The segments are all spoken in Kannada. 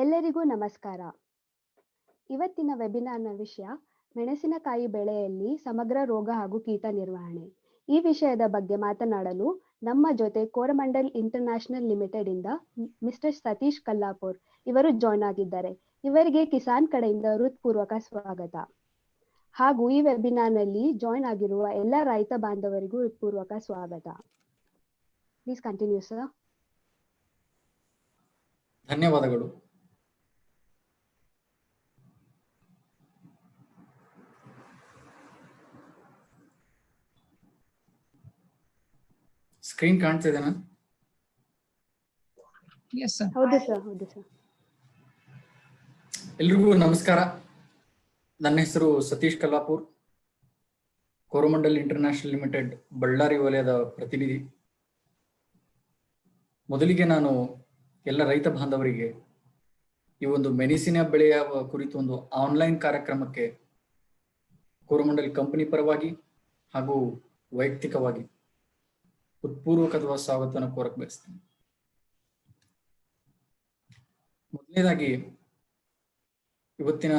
ಎಲ್ಲರಿಗೂ ನಮಸ್ಕಾರ. ಇವತ್ತಿನ ವೆಬಿನಾರ್ನ ವಿಷಯ ಮೆಣಸಿನಕಾಯಿ ಬೆಳೆಯಲ್ಲಿ ಸಮಗ್ರ ರೋಗ ಹಾಗೂ ಕೀಟ ನಿರ್ವಹಣೆ. ಈ ವಿಷಯದ ಬಗ್ಗೆ ಮಾತನಾಡಲು ನಮ್ಮ ಜೊತೆ ಕೋರಮಂಡಲ್ ಇಂಟರ್ನ್ಯಾಷನಲ್ ಲಿಮಿಟೆಡ್ ಇಂದ ಮಿಸ್ಟರ್ ಸತೀಶ್ ಕಲ್ಲಾಪುರ್ ಇವರು ಜಾಯ್ನ್ ಆಗಿದ್ದಾರೆ. ಇವರಿಗೆ ಕಿಸಾನ್ ಕಡೆಯಿಂದ ಹೃತ್ಪೂರ್ವಕ ಸ್ವಾಗತ. ಹಾಗೂ ಈ ವೆಬಿನಾರ್ನಲ್ಲಿ ಜಾಯ್ನ್ ಆಗಿರುವ ಎಲ್ಲ ರೈತ ಬಾಂಧವರಿಗೂ ಹೃತ್ಪೂರ್ವಕ ಸ್ವಾಗತ. Please continue sir. ಧನ್ಯವಾದಗಳು. ಸ್ಕ್ರೀನ್ ಕಾಣ್ತಿದೆನಾ? ಹೌದು ಸರ್, ಹೌದು ಸರ್. ಎಲ್ರಿಗೂ ನಮಸ್ಕಾರ. ನನ್ನ ಹೆಸರು ಸತೀಶ್ ಕಲ್ಲಾಪುರ್, ಕೋರಮಂಡಲ್ ಇಂಟರ್ನ್ಯಾಷನಲ್ ಲಿಮಿಟೆಡ್ ಬಳ್ಳಾರಿ ವಲಯದ ಪ್ರತಿನಿಧಿ. ಮೊದಲಿಗೆ ನಾನು ಎಲ್ಲ ರೈತ ಬಾಂಧವರಿಗೆ ಈ ಒಂದು ಮೆಣಸಿನ ಬೆಳೆಯ ಕುರಿತು ಒಂದು ಆನ್ಲೈನ್ ಕಾರ್ಯಕ್ರಮಕ್ಕೆ ಕೋರಮಂಡಲ್ ಕಂಪನಿ ಪರವಾಗಿ ಹಾಗೂ ವೈಯಕ್ತಿಕವಾಗಿ ಹೃತ್ಪೂರ್ವಕವಾದ ಸ್ವಾಗತವನ್ನು ಕೋರಕ್ ಬಯಸ್ತೇನೆ. ಮೊದಲನೇದಾಗಿ ಇವತ್ತಿನ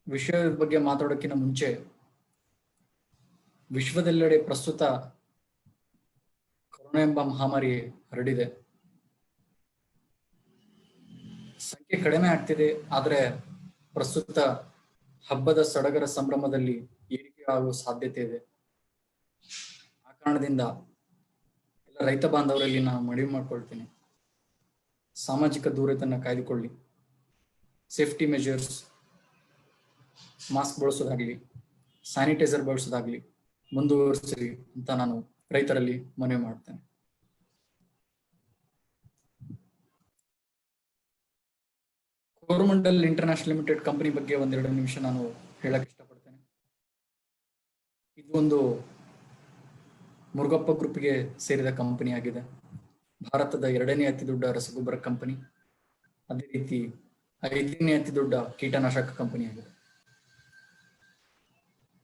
ವಿಷಯದ ಬಗ್ಗೆ ಮಾತಾಡೋಕ್ಕಿಂತ ಮುಂಚೆ ವಿಶ್ವದೆಲ್ಲೆಡೆ ಪ್ರಸ್ತುತ ಕೊರೋನಾ ಎಂಬ ಮಹಾಮಾರಿ ಹರಡಿದೆ. ಸಂಖ್ಯೆ ಕಡಿಮೆ ಆಗ್ತಿದೆ, ಆದರೆ ಪ್ರಸ್ತುತ ಹಬ್ಬದ ಸಡಗರ ಸಂಭ್ರಮದಲ್ಲಿ ಏರಿಕೆ ಆಗುವ ಸಾಧ್ಯತೆ ಇದೆ. ಆ ಕಾರಣದಿಂದ ಎಲ್ಲ ರೈತ ಬಾಂಧವರಲ್ಲಿ ನಾನು ಮನವಿ ಮಾಡ್ಕೊಳ್ತೀನಿ, ಸಾಮಾಜಿಕ ದೂರತೆಯನ್ನು ಕಾಯ್ದುಕೊಳ್ಳಿ, ಸೇಫ್ಟಿ ಮೆಜರ್ಸ್, ಮಾಸ್ಕ್ ಬಳಸೋದಾಗ್ಲಿ, ಸ್ಯಾನಿಟೈಸರ್ ಬಳಸೋದಾಗ್ಲಿ ಮುಂದುವರಿಸಿ ಅಂತ ನಾನು ರೈತರಲ್ಲಿ ಮನವಿ ಮಾಡ್ತೇನೆ. ಕೋರಮಂಡಲ್ ಇಂಟರ್ನ್ಯಾಷನಲ್ ಲಿಮಿಟೆಡ್ ಕಂಪನಿ ಬಗ್ಗೆ ಒಂದೆರಡು ನಿಮಿಷ ನಾನು ಹೇಳಕ್ ಇಷ್ಟಪಡ್ತೇನೆ. ಇದು ಒಂದು ಮುರುಗಪ್ಪ ಗ್ರೂಪ್ಗೆ ಸೇರಿದ ಕಂಪನಿ ಆಗಿದೆ. ಭಾರತದ 2ನೇ ಅತಿ ದೊಡ್ಡ ರಸಗೊಬ್ಬರ ಕಂಪನಿ, ಅದೇ ರೀತಿ 5ನೇ ಅತಿ ದೊಡ್ಡ ಕೀಟನಾಶಕ ಕಂಪನಿ ಆಗಿದೆ.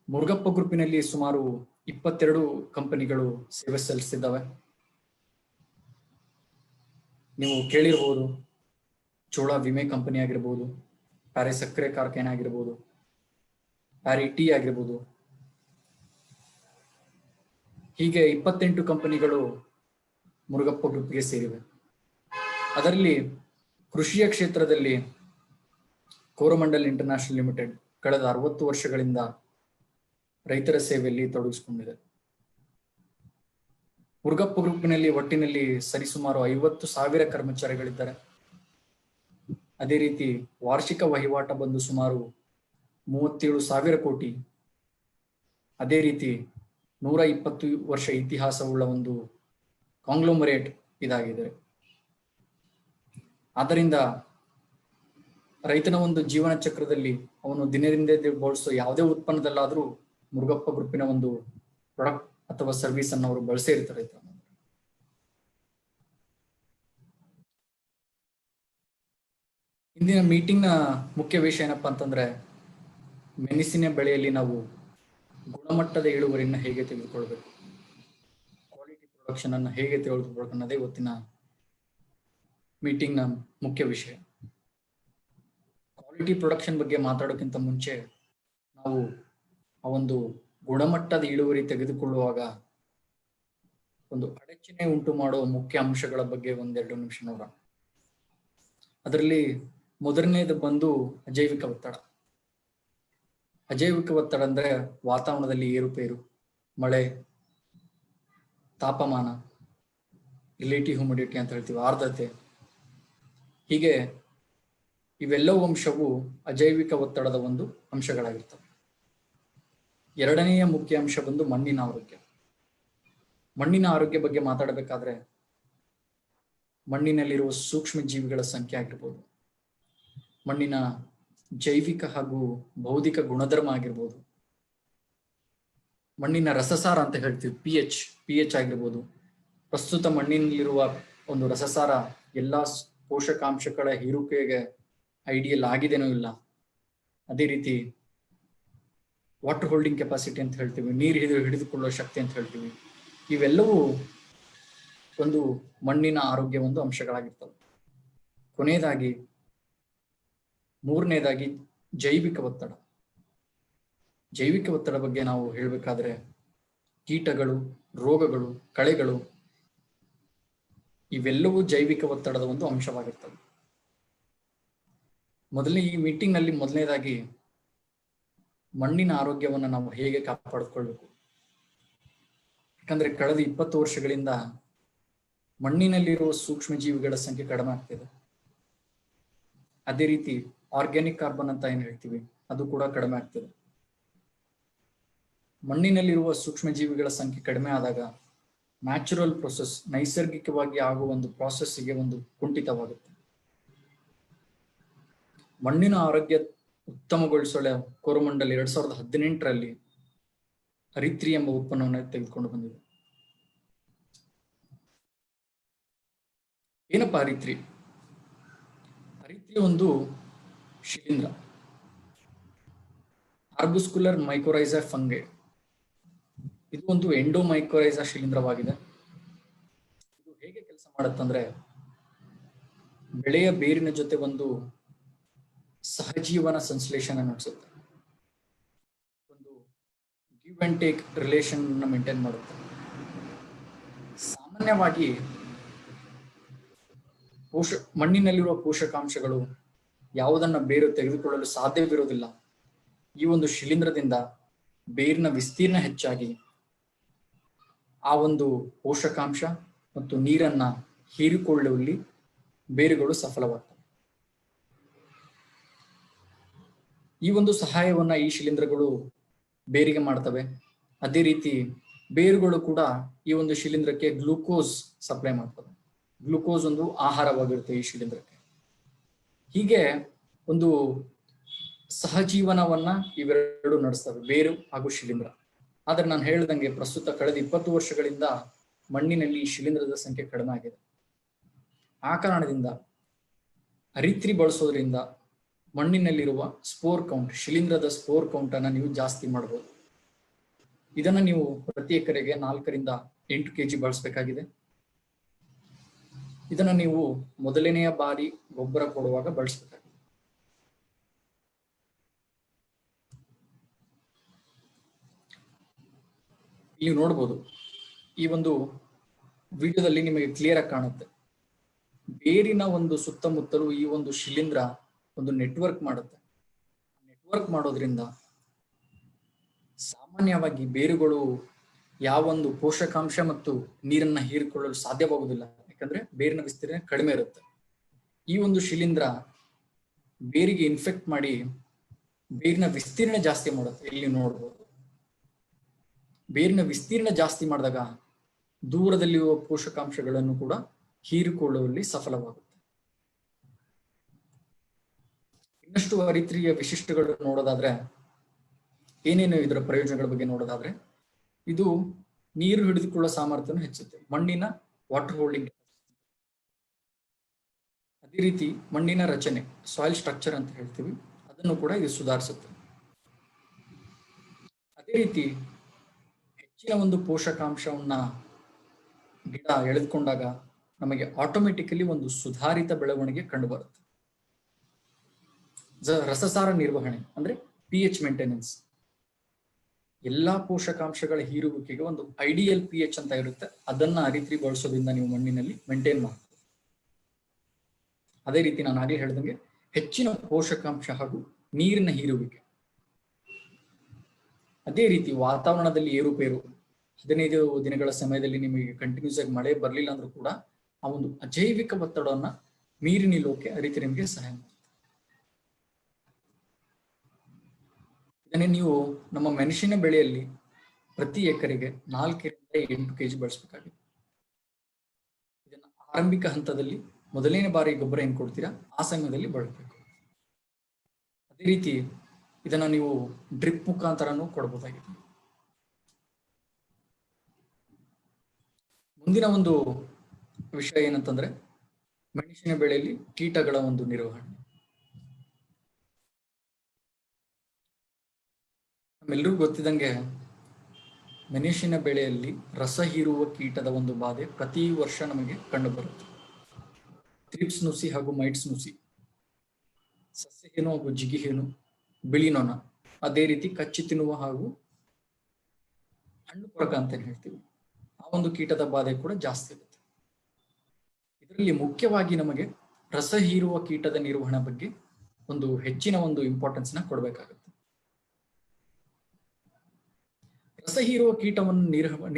ಮುರುಗಪ್ಪ ಗ್ರೂಪಿನಲ್ಲಿ ಸುಮಾರು 22 ಕಂಪನಿಗಳು ಸೇವೆ ಸಲ್ಲಿಸಿದ್ದಾವೆ. ನೀವು ಕೇಳಿರ್ಬೋದು, ಚೋಳ ವಿಮೆ ಕಂಪನಿ ಆಗಿರ್ಬೋದು, ಪ್ಯಾರಿ ಸಕ್ಕರೆ ಕಾರ್ಖಾನೆ ಆಗಿರ್ಬೋದು, ಪ್ಯಾರಿ ಟೀ ಆಗಿರ್ಬೋದು, ಹೀಗೆ 28 ಕಂಪನಿಗಳು ಮುರುಗಪ್ಪ ಗ್ರೂಪ್ಗೆ ಸೇರಿವೆ. ಅದರಲ್ಲಿ ಕೃಷಿಯ ಕ್ಷೇತ್ರದಲ್ಲಿ ಕೋರಮಂಡಲ್ ಇಂಟರ್ನ್ಯಾಷನಲ್ ಲಿಮಿಟೆಡ್ ಕಳೆದ 60 ವರ್ಷಗಳಿಂದ ರೈತರ ಸೇವೆಯಲ್ಲಿ ತೊಡಗಿಸಿಕೊಂಡಿದೆ. ಮುರುಗಪ್ಪ ಗ್ರೂಪಿನಲ್ಲಿ ಒಟ್ಟಿನಲ್ಲಿ ಸರಿಸುಮಾರು 50,000 ಕರ್ಮಚಾರಿಗಳಿದ್ದಾರೆ. ಅದೇ ರೀತಿ ವಾರ್ಷಿಕ ವಹಿವಾಟ ಬಂದು ಸುಮಾರು 37,000 ಕೋಟಿ. ಅದೇ ರೀತಿ 120 ವರ್ಷ ಇತಿಹಾಸವುಳ್ಳ ಒಂದು ಕಾಂಗ್ಲೋಮರೇಟ್ ಇದಾಗಿದೆ. ಆದ್ದರಿಂದ ರೈತನ ಒಂದು ಜೀವನ ಚಕ್ರದಲ್ಲಿ ಅವನು ದಿನದಿಂದ ಬಳಸೋ ಯಾವುದೇ ಉತ್ಪನ್ನದಲ್ಲಾದ್ರೂ ಮುರುಗಪ್ಪ ಗ್ರೂಪಿನ ಒಂದು ಪ್ರಾಡಕ್ಟ್ ಅಥವಾ ಸರ್ವಿಸ್ ಅನ್ನು ಅವರು ಬಳಸೇ ಇರ್ತಾರೆ. ಇಂದಿನ ಮೀಟಿಂಗ್ ನ ಮುಖ್ಯ ವಿಷಯ ಏನಪ್ಪಾ ಅಂತಂದ್ರೆ, ಮೆಣಸಿನ ಬೆಳೆಯಲ್ಲಿ ನಾವು ಗುಣಮಟ್ಟದ ಇಳುವರಿಯನ್ನು ಹೇಗೆ ತೆಗೆದುಕೊಳ್ಬೇಕು, ಕ್ವಾಲಿಟಿ ಪ್ರೊಡಕ್ಷನ್ ಅನ್ನು ಹೇಗೆ ತೆಗೆದುಕೊಳ್ಬೇಕು ಅನ್ನೋದೇ ಇವತ್ತಿನ ಮೀಟಿಂಗ್ ನ ಮುಖ್ಯ ವಿಷಯ. ಕ್ವಾಲಿಟಿ ಪ್ರೊಡಕ್ಷನ್ ಬಗ್ಗೆ ಮಾತಾಡೋಕ್ಕಿಂತ ಮುಂಚೆ ನಾವು ಆ ಒಂದು ಗುಣಮಟ್ಟದ ಇಳುವರಿ ತೆಗೆದುಕೊಳ್ಳುವಾಗ ಒಂದು ಅಡಚಣೆ ಉಂಟು ಮಾಡುವ ಮುಖ್ಯ ಅಂಶಗಳ ಬಗ್ಗೆ ಒಂದೆರಡು ನಿಮಿಷ ನೋಡೋಣ. ಅದರಲ್ಲಿ ಮೊದಲನೇದು ಬಂದು ಅಜೈವಿಕ ಒತ್ತಡ. ಅಜೈವಿಕ ಒತ್ತಡ ಅಂದ್ರೆ ವಾತಾವರಣದಲ್ಲಿ ಏರುಪೇರು, ಮಳೆ, ತಾಪಮಾನ, ರಿಲೇಟಿವ್ ಹ್ಯೂಮಿಡಿಟಿ ಅಂತ ಹೇಳ್ತೀವಿ, ಆರ್ದ್ರತೆ, ಹೀಗೆ ಇವೆಲ್ಲವೂ ಅಂಶವು ಅಜೈವಿಕ ಒತ್ತಡದ ಒಂದು ಅಂಶಗಳಾಗಿರ್ತವೆ. ಎರಡನೆಯ ಮುಖ್ಯ ಅಂಶ ಬಂದು ಮಣ್ಣಿನ ಆರೋಗ್ಯ. ಮಣ್ಣಿನ ಆರೋಗ್ಯ ಬಗ್ಗೆ ಮಾತಾಡಬೇಕಾದ್ರೆ ಮಣ್ಣಿನಲ್ಲಿರುವ ಸೂಕ್ಷ್ಮ ಜೀವಿಗಳ ಸಂಖ್ಯೆ ಆಗಿರ್ಬೋದು, ಮಣ್ಣಿನ ಜೈವಿಕ ಹಾಗೂ ಬೌದ್ಧಿಕ ಗುಣಧರ್ಮ ಆಗಿರ್ಬೋದು, ಮಣ್ಣಿನ ರಸಸಾರ ಅಂತ ಹೇಳ್ತೀವಿ, ಪಿ ಎಚ್ ಆಗಿರ್ಬೋದು, ಪ್ರಸ್ತುತ ಮಣ್ಣಿನಲ್ಲಿರುವ ಒಂದು ರಸಸಾರ ಎಲ್ಲಾ ಪೋಷಕಾಂಶಗಳ ಹೀರುವಿಕೆಗೆ ಐಡಿಯಲ್ ಆಗಿದೆನೋ ಇಲ್ಲ, ಅದೇ ರೀತಿ ವಾಟರ್ ಹೋಲ್ಡಿಂಗ್ ಕೆಪಾಸಿಟಿ ಅಂತ ಹೇಳ್ತೀವಿ, ನೀರು ಹಿಡಿದುಕೊಳ್ಳುವ ಶಕ್ತಿ ಅಂತ ಹೇಳ್ತೀವಿ, ಇವೆಲ್ಲವೂ ಒಂದು ಮಣ್ಣಿನ ಆರೋಗ್ಯ ಒಂದು ಅಂಶಗಳಾಗಿರ್ತವೆ. ಕೊನೆಯದಾಗಿ ಮೂರನೇದಾಗಿ ಜೈವಿಕ ಒತ್ತಡ. ಜೈವಿಕ ಒತ್ತಡ ಬಗ್ಗೆ ನಾವು ಹೇಳಬೇಕಾದ್ರೆ ಕೀಟಗಳು, ರೋಗಗಳು, ಕಳೆಗಳು ಇವೆಲ್ಲವೂ ಜೈವಿಕ ಒತ್ತಡದ ಒಂದು ಅಂಶವಾಗಿರ್ತವೆ. ಈ ಮೀಟಿಂಗ್ ನಲ್ಲಿ ಮೊದಲನೇದಾಗಿ ಮಣ್ಣಿನ ಆರೋಗ್ಯವನ್ನು ನಾವು ಹೇಗೆ ಕಾಪಾಡಿಕೊಳ್ಬೇಕು, ಯಾಕಂದ್ರೆ ಕಳೆದ 20 ವರ್ಷಗಳಿಂದ ಮಣ್ಣಿನಲ್ಲಿರುವ ಸೂಕ್ಷ್ಮ ಜೀವಿಗಳ ಸಂಖ್ಯೆ ಕಡಿಮೆ ಆಗ್ತಿದೆ. ಅದೇ ರೀತಿ ಆರ್ಗ್ಯಾನಿಕ್ ಕಾರ್ಬನ್ ಅಂತ ಏನ್ ಹೇಳ್ತೀವಿ ಅದು ಕೂಡ ಕಡಿಮೆ ಆಗ್ತಿದೆ. ಮಣ್ಣಿನಲ್ಲಿರುವ ಸೂಕ್ಷ್ಮ ಜೀವಿಗಳ ಸಂಖ್ಯೆ ಕಡಿಮೆ ಆದಾಗ ನ್ಯಾಚುರಲ್ ಪ್ರೊಸೆಸ್, ನೈಸರ್ಗಿಕವಾಗಿ ಆಗುವ ಒಂದು ಪ್ರಾಸೆಸ್ಗೆ ಒಂದು ಕುಂಠಿತವಾಗುತ್ತೆ. ಮಣ್ಣಿನ ಆರೋಗ್ಯ ಉತ್ತಮಗೊಳಿಸಲು ಕೋರಮಂಡಲ್ 2018ರಲ್ಲಿ ಅರಿತ್ರಿ ಎಂಬ ಉತ್ಪನ್ನವನ್ನು ತೆಗೆದುಕೊಂಡು ಬಂದಿದೆ. ಏನಪ್ಪಾ ಅರಿತ್ರಿ? ಅರಿತ್ರಿ ಒಂದು ಶಿಲೀಂಧ್ರ, ಆರ್ಬುಸ್ಕುಲರ್ ಮೈಕೋರೈಸಾ ಫಂಗೈ. ಇದು ಒಂದು ಎಂಡೋಮೈಕೋರೈಸಾ ಶಿಲೀಂಧ್ರವಾಗಿದೆ. ಇದು ಹೇಗೆ ಕೆಲಸ ಮಾಡುತ್ತಂದ್ರೆ ಬೆಳೆಯ ಬೇರಿನ ಜೊತೆ ಒಂದು ಸಹಜೀವನ ಸಂಶ್ಲೇಷಣೆ ನಡೆಸುತ್ತೆ. ಒಂದು give and take relation maintain ಮಾಡುತ್ತೆ. ಸಾಮಾನ್ಯವಾಗಿ ಮಣ್ಣಿನಲ್ಲಿರುವ ಪೋಷಕಾಂಶಗಳು ಯಾವುದನ್ನ ಬೇರು ತೆಗೆದುಕೊಳ್ಳಲು ಸಾಧ್ಯವಿರುವುದಿಲ್ಲ. ಈ ಒಂದು ಶಿಲೀಂಧ್ರದಿಂದ ಬೇರಿನ ವಿಸ್ತೀರ್ಣ ಹೆಚ್ಚಾಗಿ ಆ ಒಂದು ಪೋಷಕಾಂಶ ಮತ್ತು ನೀರನ್ನ ಹೀರಿಕೊಳ್ಳುವಲ್ಲಿ ಬೇರುಗಳು ಸಫಲವಾಗ್ತವೆ. ಈ ಒಂದು ಸಹಾಯವನ್ನ ಈ ಶಿಲೀಂಧ್ರಗಳು ಬೇರಿಗೆ ಮಾಡ್ತವೆ. ಅದೇ ರೀತಿ ಬೇರುಗಳು ಕೂಡ ಈ ಒಂದು ಶಿಲೀಂಧ್ರಕ್ಕೆ ಗ್ಲೂಕೋಸ್ ಸಪ್ಲೈ ಮಾಡ್ತವೆ. ಗ್ಲೂಕೋಸ್ ಒಂದು ಆಹಾರವಾಗಿರುತ್ತೆ ಈ ಶಿಲೀಂಧ್ರಕ್ಕೆ. ಹೀಗೆ ಒಂದು ಸಹಜೀವನವನ್ನ ಇವೆರಡು ನಡೆಸ್ತವೆ, ಬೇರು ಹಾಗೂ ಶಿಲೀಂಧ್ರ. ಆದ್ರೆ ನಾನು ಹೇಳ್ದಂಗೆ ಪ್ರಸ್ತುತ ಕಳೆದ 20 ವರ್ಷಗಳಿಂದ ಮಣ್ಣಿನಲ್ಲಿ ಈ ಶಿಲೀಂಧ್ರದ ಸಂಖ್ಯೆ ಕಡಿಮೆ ಆಗಿದೆ. ಆ ಕಾರಣದಿಂದ ಅರಿತ್ರಿ ಬಳಸೋದ್ರಿಂದ ಮಣ್ಣಿನಲ್ಲಿರುವ ಸ್ಪೋರ್ ಕೌಂಟ್, ಶಿಲೀಂಧ್ರದ ಸ್ಪೋರ್ ಕೌಂಟ್ ಅನ್ನ ನೀವು ಜಾಸ್ತಿ ಮಾಡಬಹುದು. ಇದನ್ನ ನೀವು ಪ್ರತಿ ಎಕರೆಗೆ 4 ರಿಂದ 8 kg ಬಳಸಬೇಕಾಗಿದೆ. ಇದನ್ನ ನೀವು ಮೊದಲನೆಯ ಬಾರಿ ಗೊಬ್ಬರ ಕೊಡುವಾಗ ಬಳಸಬೇಕಾಗಿದೆ. ನೀವು ನೋಡ್ಬೋದು, ಈ ಒಂದು ವಿಡಿಯೋದಲ್ಲಿ ನಿಮಗೆ ಕ್ಲಿಯರ್ ಆಗಿ ಕಾಣುತ್ತೆ. ಬೇರಿನ ಒಂದು ಸುತ್ತಮುತ್ತಲೂ ಈ ಒಂದು ಶಿಲೀಂಧ್ರ ಒಂದು ನೆಟ್ವರ್ಕ್ ಮಾಡುತ್ತೆ. ನೆಟ್ವರ್ಕ್ ಮಾಡೋದ್ರಿಂದ ಸಾಮಾನ್ಯವಾಗಿ ಬೇರುಗಳು ಯಾವೊಂದು ಪೋಷಕಾಂಶ ಮತ್ತು ನೀರನ್ನ ಹೀರಿಕೊಳ್ಳಲು ಸಾಧ್ಯವಾಗುವುದಿಲ್ಲ, ಯಾಕಂದ್ರೆ ಬೇರಿನ ವಿಸ್ತೀರ್ಣ ಕಡಿಮೆ ಇರುತ್ತೆ. ಈ ಒಂದು ಶಿಲೀಂಧ್ರ ಬೇರಿಗೆ ಇನ್ಫೆಕ್ಟ್ ಮಾಡಿ ಬೇರಿನ ವಿಸ್ತೀರ್ಣ ಜಾಸ್ತಿ ಮಾಡುತ್ತೆ. ಇಲ್ಲಿ ನೋಡ್ಬೋದು, ಬೇರಿನ ವಿಸ್ತೀರ್ಣ ಜಾಸ್ತಿ ಮಾಡಿದಾಗ ದೂರದಲ್ಲಿರುವ ಪೋಷಕಾಂಶಗಳನ್ನು ಕೂಡ ಹೀರಿಕೊಳ್ಳುವಲ್ಲಿ ಸಫಲವಾಗುತ್ತೆ. ಇನ್ನಷ್ಟು ಅರಿತ್ರಿಯ ವಿಶಿಷ್ಟಗಳು ನೋಡೋದಾದ್ರೆ, ಏನೇನು ಇದರ ಪ್ರಯೋಜನಗಳ ಬಗ್ಗೆ ನೋಡೋದಾದ್ರೆ, ಇದು ನೀರು ಹಿಡಿದುಕೊಳ್ಳುವ ಸಾಮರ್ಥ್ಯವನ್ನು ಹೆಚ್ಚುತ್ತೆ. ಮಣ್ಣಿನ ವಾಟರ್ ಹೋಲ್ಡಿಂಗ್, ಅದೇ ರೀತಿ ಮಣ್ಣಿನ ರಚನೆ, ಸಾಯಿಲ್ ಸ್ಟ್ರಕ್ಚರ್ ಅಂತ ಹೇಳ್ತೀವಿ, ಅದನ್ನು ಕೂಡ ಇದು ಸುಧಾರಿಸುತ್ತೆ. ಅದೇ ರೀತಿ ಹೆಚ್ಚಿನ ಒಂದು ಪೋಷಕಾಂಶವನ್ನ ಗಿಡ ಎಳೆದುಕೊಂಡಾಗ ನಮಗೆ ಆಟೋಮೆಟಿಕಲಿ ಒಂದು ಸುಧಾರಿತ ಬೆಳವಣಿಗೆ ಕಂಡು ಬರುತ್ತೆ. ರಸಸಾರ ನಿರ್ವಹಣೆ ಅಂದ್ರೆ pH ಮೇಂಟೆನೆನ್ಸ್, ಎಲ್ಲಾ ಪೋಷಕಾಂಶಗಳ ಹೀರುವಿಕೆಗೆ ಒಂದು ಐಡಿಯಲ್ pH ಅಂತ ಇರುತ್ತೆ. ಅದನ್ನ ಅರಿತ್ರಿ ಬಳಸೋದ್ರಿಂದ ನೀವು ಮಣ್ಣಿನಲ್ಲಿ ಮೇಂಟೈನ್ ಮಾಡ್ತೀವಿ. ಅದೇ ರೀತಿ ನಾನು ಆಗಲೇ ಹೇಳ್ದಂಗೆ ಹೆಚ್ಚಿನ ಪೋಷಕಾಂಶ ಹಾಗೂ ನೀರಿನ ಹೀರುವಿಕೆ. ಅದೇ ರೀತಿ ವಾತಾವರಣದಲ್ಲಿ ಏರುಪೇರು, 15 ದಿನಗಳ ಸಮಯದಲ್ಲಿ ನಿಮಗೆ ಕಂಟಿನ್ಯೂಸ್ ಆಗಿ ಮಳೆ ಬರಲಿಲ್ಲ ಅಂದ್ರೂ ಕೂಡ ಆ ಒಂದು ಅಜೈವಿಕ ಒತ್ತಡವನ್ನ ಮೀರಿ ನಿಲ್ಲೋಕೆ ಅರಿತ್ರಿ ನಿಮಗೆ ಸಹಾಯ ಮಾಡುತ್ತೆ. ಇದನ್ನೇ ನೀವು ನಮ್ಮ ಮೆಣಸಿನ ಬೆಳೆಯಲ್ಲಿ ಪ್ರತಿ ಎಕರೆಗೆ 4 ರಿಂದ 8 kg ಬಳಸಬೇಕಾಗಿದೆ. ಇದನ್ನ ಆರಂಭಿಕ ಹಂತದಲ್ಲಿ ಮೊದಲನೇ ಬಾರಿ ಗೊಬ್ಬರ ಏನ್ ಕೊಡ್ತೀರಾ ಆ ಸಮಯದಲ್ಲಿ ಬಳಸಬೇಕು. ಅದೇ ರೀತಿ ಇದನ್ನ ನೀವು ಡ್ರಿಪ್ ಮುಖಾಂತರನೂ ಕೊಡಬಹುದಾಗಿದೆ. ಮುಂದಿನ ಒಂದು ವಿಷಯ ಏನಂತಂದ್ರೆ ಮೆಣಸಿನ ಬೆಳೆಯಲ್ಲಿ ಕೀಟಗಳ ಒಂದು ನಿರ್ವಹಣೆ. ನಮ್ಮೆಲ್ಲರಿಗೂ ಗೊತ್ತಿದ್ದಂಗೆ ಮೆಣಸಿನ ಬೆಳೆಯಲ್ಲಿ ರಸ ಹೀರುವ ಕೀಟದ ಒಂದು ಬಾಧೆ ಪ್ರತಿ ವರ್ಷ ನಮಗೆ ಕಂಡು ಬರುತ್ತೆ. ಥ್ರಿಪ್ಸ್ ನುಸಿ ಹಾಗೂ ಮೈಟ್ಸ್ ನುಸಿ. ಸಸ್ಯ ಹೇನು ಹಾಗೂ ಜಿಗಿ ಹೇನು, ಬಿಳಿ ನೊಣ, ಅದೇ ರೀತಿ ಕಚ್ಚಿ ತಿನ್ನುವ ಹಾಗೂ ಹಣ್ಣು ಕೊರಕ ಅಂತ ಹೇಳ್ತೀವಿ, ಆ ಒಂದು ಕೀಟದ ಬಾಧೆ ಕೂಡ ಜಾಸ್ತಿ ಇರುತ್ತೆ. ಇದರಲ್ಲಿ ಮುಖ್ಯವಾಗಿ ನಮಗೆ ರಸ ಹೀರುವ ಕೀಟದ ನಿರ್ವಹಣೆ ಬಗ್ಗೆ ಒಂದು ಹೆಚ್ಚಿನ ಒಂದು ಇಂಪಾರ್ಟೆನ್ಸ್ ನ ಕೊಡಬೇಕಾಗುತ್ತೆ. ರಸ ಹೀರುವ ಕೀಟವನ್ನು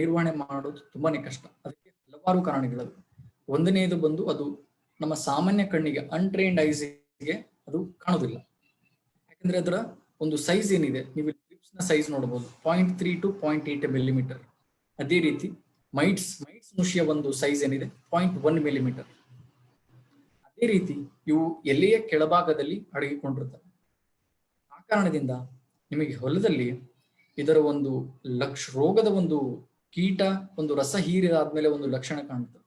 ನಿರ್ವಹಣೆ ಮಾಡೋದು ತುಂಬಾನೇ ಕಷ್ಟ. ಅದಕ್ಕೆ ಹಲವಾರು ಕಾರಣಗಳು. ಒಂದನೇದು ಬಂದು ಅದು ನಮ್ಮ ಸಾಮಾನ್ಯ ಕಣ್ಣಿಗೆ ಅನ್ಟ್ರೈನ್ಡ್ ಐಸ್ಗೆ ಅದು ಕಾಣೋದಿಲ್ಲ. ಯಾಕಂದ್ರೆ ಅದರ ಒಂದು ಸೈಜ್ ಏನಿದೆ, ನೀವು ಟ್ರಿಪ್ಸ್ ನ ಸೈಜ್ ನೋಡಬಹುದು, 0.3 to 0.8 ಮಿಲಿಮೀಟರ್. ಅದೇ ರೀತಿ ಮೈಟ್ಸ್ ನುಷಿಯ ಒಂದು ಸೈಜ್ ಏನಿದೆ 0.1 ಮಿಲಿಮೀಟರ್. ಅದೇ ರೀತಿ ಇವು ಎಲೆಯ ಕೆಳಭಾಗದಲ್ಲಿ ಅಡಗಿಕೊಂಡಿರ್ತವೆ. ಆ ಕಾರಣದಿಂದ ನಿಮಗೆ ಹೊಲದಲ್ಲಿ ಇದರ ಒಂದು ರೋಗದ ಒಂದು ಕೀಟ ಒಂದು ರಸ ಹೀರಿದಾದ್ಮೇಲೆ ಒಂದು ಲಕ್ಷಣ ಕಾಣುತ್ತೆ.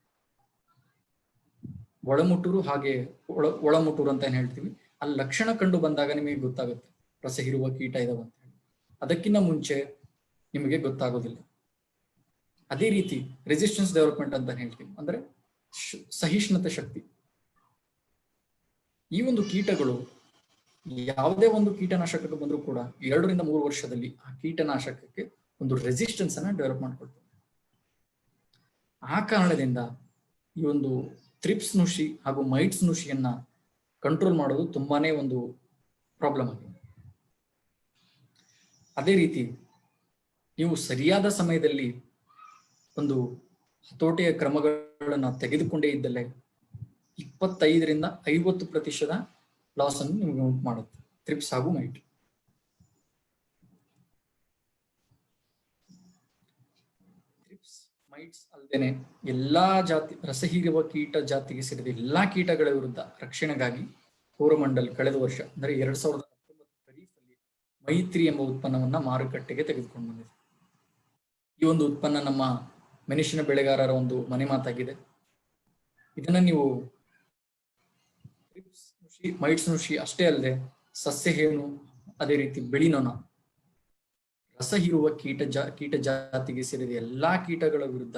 ಒಳಮುಟೂರು ಹಾಗೆ ಒಳಮುಟೂರು ಅಂತ ಏನ್ ಹೇಳ್ತೀವಿ, ಅಲ್ಲಿ ಲಕ್ಷಣ ಕಂಡು ಬಂದಾಗ ನಿಮಗೆ ಗೊತ್ತಾಗುತ್ತೆ ರಸ ಹೀರುವ ಕೀಟ ಇದಾವ ಅಂತ ಹೇಳಿ. ಅದಕ್ಕಿಂತ ಮುಂಚೆ ನಿಮಗೆ ಗೊತ್ತಾಗೋದಿಲ್ಲ. ಅದೇ ರೀತಿ ರೆಸಿಸ್ಟೆನ್ಸ್ ಡೆವಲಪ್ಮೆಂಟ್ ಅಂತ ಹೇಳ್ತೀವಿ, ಅಂದ್ರೆ ಸಹಿಷ್ಣುತೆ ಶಕ್ತಿ. ಈ ಒಂದು ಕೀಟಗಳು ಯಾವುದೇ ಒಂದು ಕೀಟನಾಶಕಕ್ಕೆ ಬಂದರೂ ಕೂಡ 2 ರಿಂದ 3 ವರ್ಷದಲ್ಲಿ ಆ ಕೀಟನಾಶಕಕ್ಕೆ ಒಂದು ರೆಸಿಸ್ಟೆನ್ಸ್ ಅನ್ನ ಡೆವಲಪ್ ಮಾಡ್ಕೊಳ್ತವೆ. ಆ ಕಾರಣದಿಂದ ಈ ಒಂದು ಥ್ರಿಪ್ಸ್ ನುಷಿ ಹಾಗೂ ಮೈಟ್ಸ್ ನುಷಿಯನ್ನ ಕಂಟ್ರೋಲ್ ಮಾಡೋದು ತುಂಬಾನೇ ಒಂದು ಪ್ರಾಬ್ಲಮ್ ಆಗಿದೆ. ಅದೇ ರೀತಿ ನೀವು ಸರಿಯಾದ ಸಮಯದಲ್ಲಿ ಒಂದು ಹತೋಟಿಯ ಕ್ರಮಗಳನ್ನ ತೆಗೆದುಕೊಂಡೇ ಇದ್ದಲ್ಲೇ 25 ರಿಂದ 50% ಲಾಸ್ ಅನ್ನು ನಿಮಗೆ ಉಂಟು ಮಾಡುತ್ತೆ ಥ್ರಿಪ್ಸ್ ಹಾಗೂ ಮೈಟ್. ಥ್ರಿಪ್ಸ್ ಮೈಟ್ಸ್ ಅಲ್ಲದೇನೆ ಎಲ್ಲಾ ಜಾತಿ ರಸ ಹೀರುವ ಕೀಟ ಜಾತಿಗೆ ಸೇರಿದ ಎಲ್ಲಾ ಕೀಟಗಳ ವಿರುದ್ಧ ರಕ್ಷಣೆಗಾಗಿ ಕೋರಮಂಡಲ್ ಕಳೆದ ವರ್ಷ ಅಂದ್ರೆ 2019 ಖರೀಫಲ್ಲಿ ಮೈತ್ರಿ ಎಂಬ ಉತ್ಪನ್ನವನ್ನ ಮಾರುಕಟ್ಟೆಗೆ ತೆಗೆದುಕೊಂಡು ಬಂದಿದೆ. ಈ ಒಂದು ಉತ್ಪನ್ನ ನಮ್ಮ ಮೆಣಸಿನ ಬೆಳೆಗಾರರ ಒಂದು ಮನೆ ಮಾತಾಗಿದೆ. ಇದನ್ನ ನೀವು ಮೈಟ್ಸ್ ನುಷಿ ಅಷ್ಟೇ ಅಲ್ಲದೆ ಸಸ್ಯ ಹೇನು, ಅದೇ ರೀತಿ ಬಿಳಿ ನೊಣ, ರಸ ಹೀರುವ ಕೀಟ ಜಾತಿಗೆ ಸೇರಿದ ಎಲ್ಲಾ ಕೀಟಗಳ ವಿರುದ್ಧ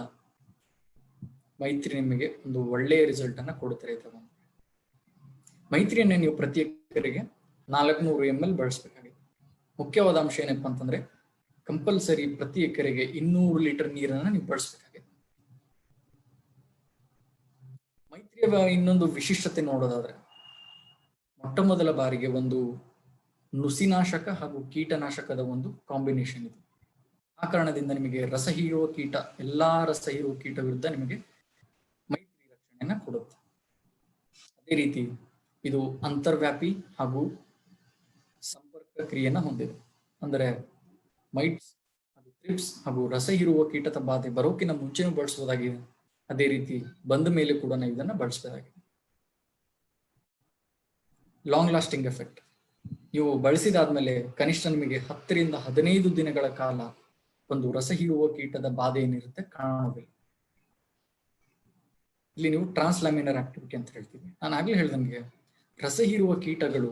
ಮೈತ್ರಿ ನಿಮಗೆ ಒಂದು ಒಳ್ಳೆಯ ರಿಸಲ್ಟ್ ಅನ್ನ ಕೊಡುತ್ತೆ. ಮೈತ್ರಿಯನ್ನ ನೀವು ಪ್ರತಿ ಎಕರೆಗೆ 400 ml ಬಳಸಬೇಕಾಗಿದೆ. ಮುಖ್ಯವಾದ ಅಂಶ ಏನಪ್ಪಾ ಅಂತಂದ್ರೆ ಕಂಪಲ್ಸರಿ ಪ್ರತಿ ಎಕರೆಗೆ 200 ಲೀಟರ್ ನೀರನ್ನ ನೀವು ಬಳಸಬೇಕಾಗಿದೆ. ಮೈತ್ರಿಯ ಇನ್ನೊಂದು ವಿಶಿಷ್ಟತೆ ನೋಡೋದಾದ್ರೆ ಮೊಟ್ಟ ಮೊದಲ ಬಾರಿಗೆ ಒಂದು ನುಸಿನಾಶಕ ಹಾಗೂ ಕೀಟನಾಶಕದ ಒಂದು ಕಾಂಬಿನೇಷನ್ ಇದೆ. ಆ ಕಾರಣದಿಂದ ನಿಮಗೆ ರಸ ಹೀರುವ ಕೀಟ, ಎಲ್ಲಾ ರಸ ಹೀರುವ ಕೀಟ ವಿರುದ್ಧ ನಿಮಗೆ ಮೈತ್ರಿ ರಕ್ಷಣೆಯನ್ನ ಕೊಡುತ್ತೆ. ಅದೇ ರೀತಿ ಇದು ಅಂತರ್ವ್ಯಾಪಿ ಹಾಗೂ ಸಂಪರ್ಕ ಕ್ರಿಯೆಯನ್ನ ಹೊಂದಿದೆ. ಅಂದರೆ ಮೈಟ್ಸ್ ಹಾಗೂ ಥ್ರಿಪ್ಸ್ ಹಾಗೂ ರಸ ಹೀರುವ ಕೀಟದ ಬಾಧೆ ಬರೋಕಿನ ಮುಂಚೆನೂ ಬಳಸಬಹುದಾಗಿದೆ. ಅದೇ ರೀತಿ ಬಂದ ಮೇಲೆ ಕೂಡ ನಾವು ಇದನ್ನ ಬಳಸಬಹುದಾಗಿದೆ. ಲಾಂಗ್ ಲಾಸ್ಟಿಂಗ್ ಎಫೆಕ್ಟ್, ನೀವು ಬಳಸಿದಾದ್ಮೇಲೆ ಕನಿಷ್ಠ ನಿಮಗೆ 10 ರಿಂದ 15 ದಿನಗಳ ಕಾಲ ಒಂದು ರಸ ಹೀರುವ ಕೀಟದ ಬಾಧೆ ಏನಿರುತ್ತೆ ಕಾಣೋದಿಲ್ಲ. ಇಲ್ಲಿ ನೀವು ಟ್ರಾನ್ಸ್ಲ್ಯಾಮಿನರ್ ಆಕ್ಟಿವಿಟಿ ಅಂತ ಹೇಳ್ತೀವಿ. ನಾನು ಆಗ್ಲೇ ಹೇಳ್ದಂಗೆ ರಸ ಹೀರುವ ಕೀಟಗಳು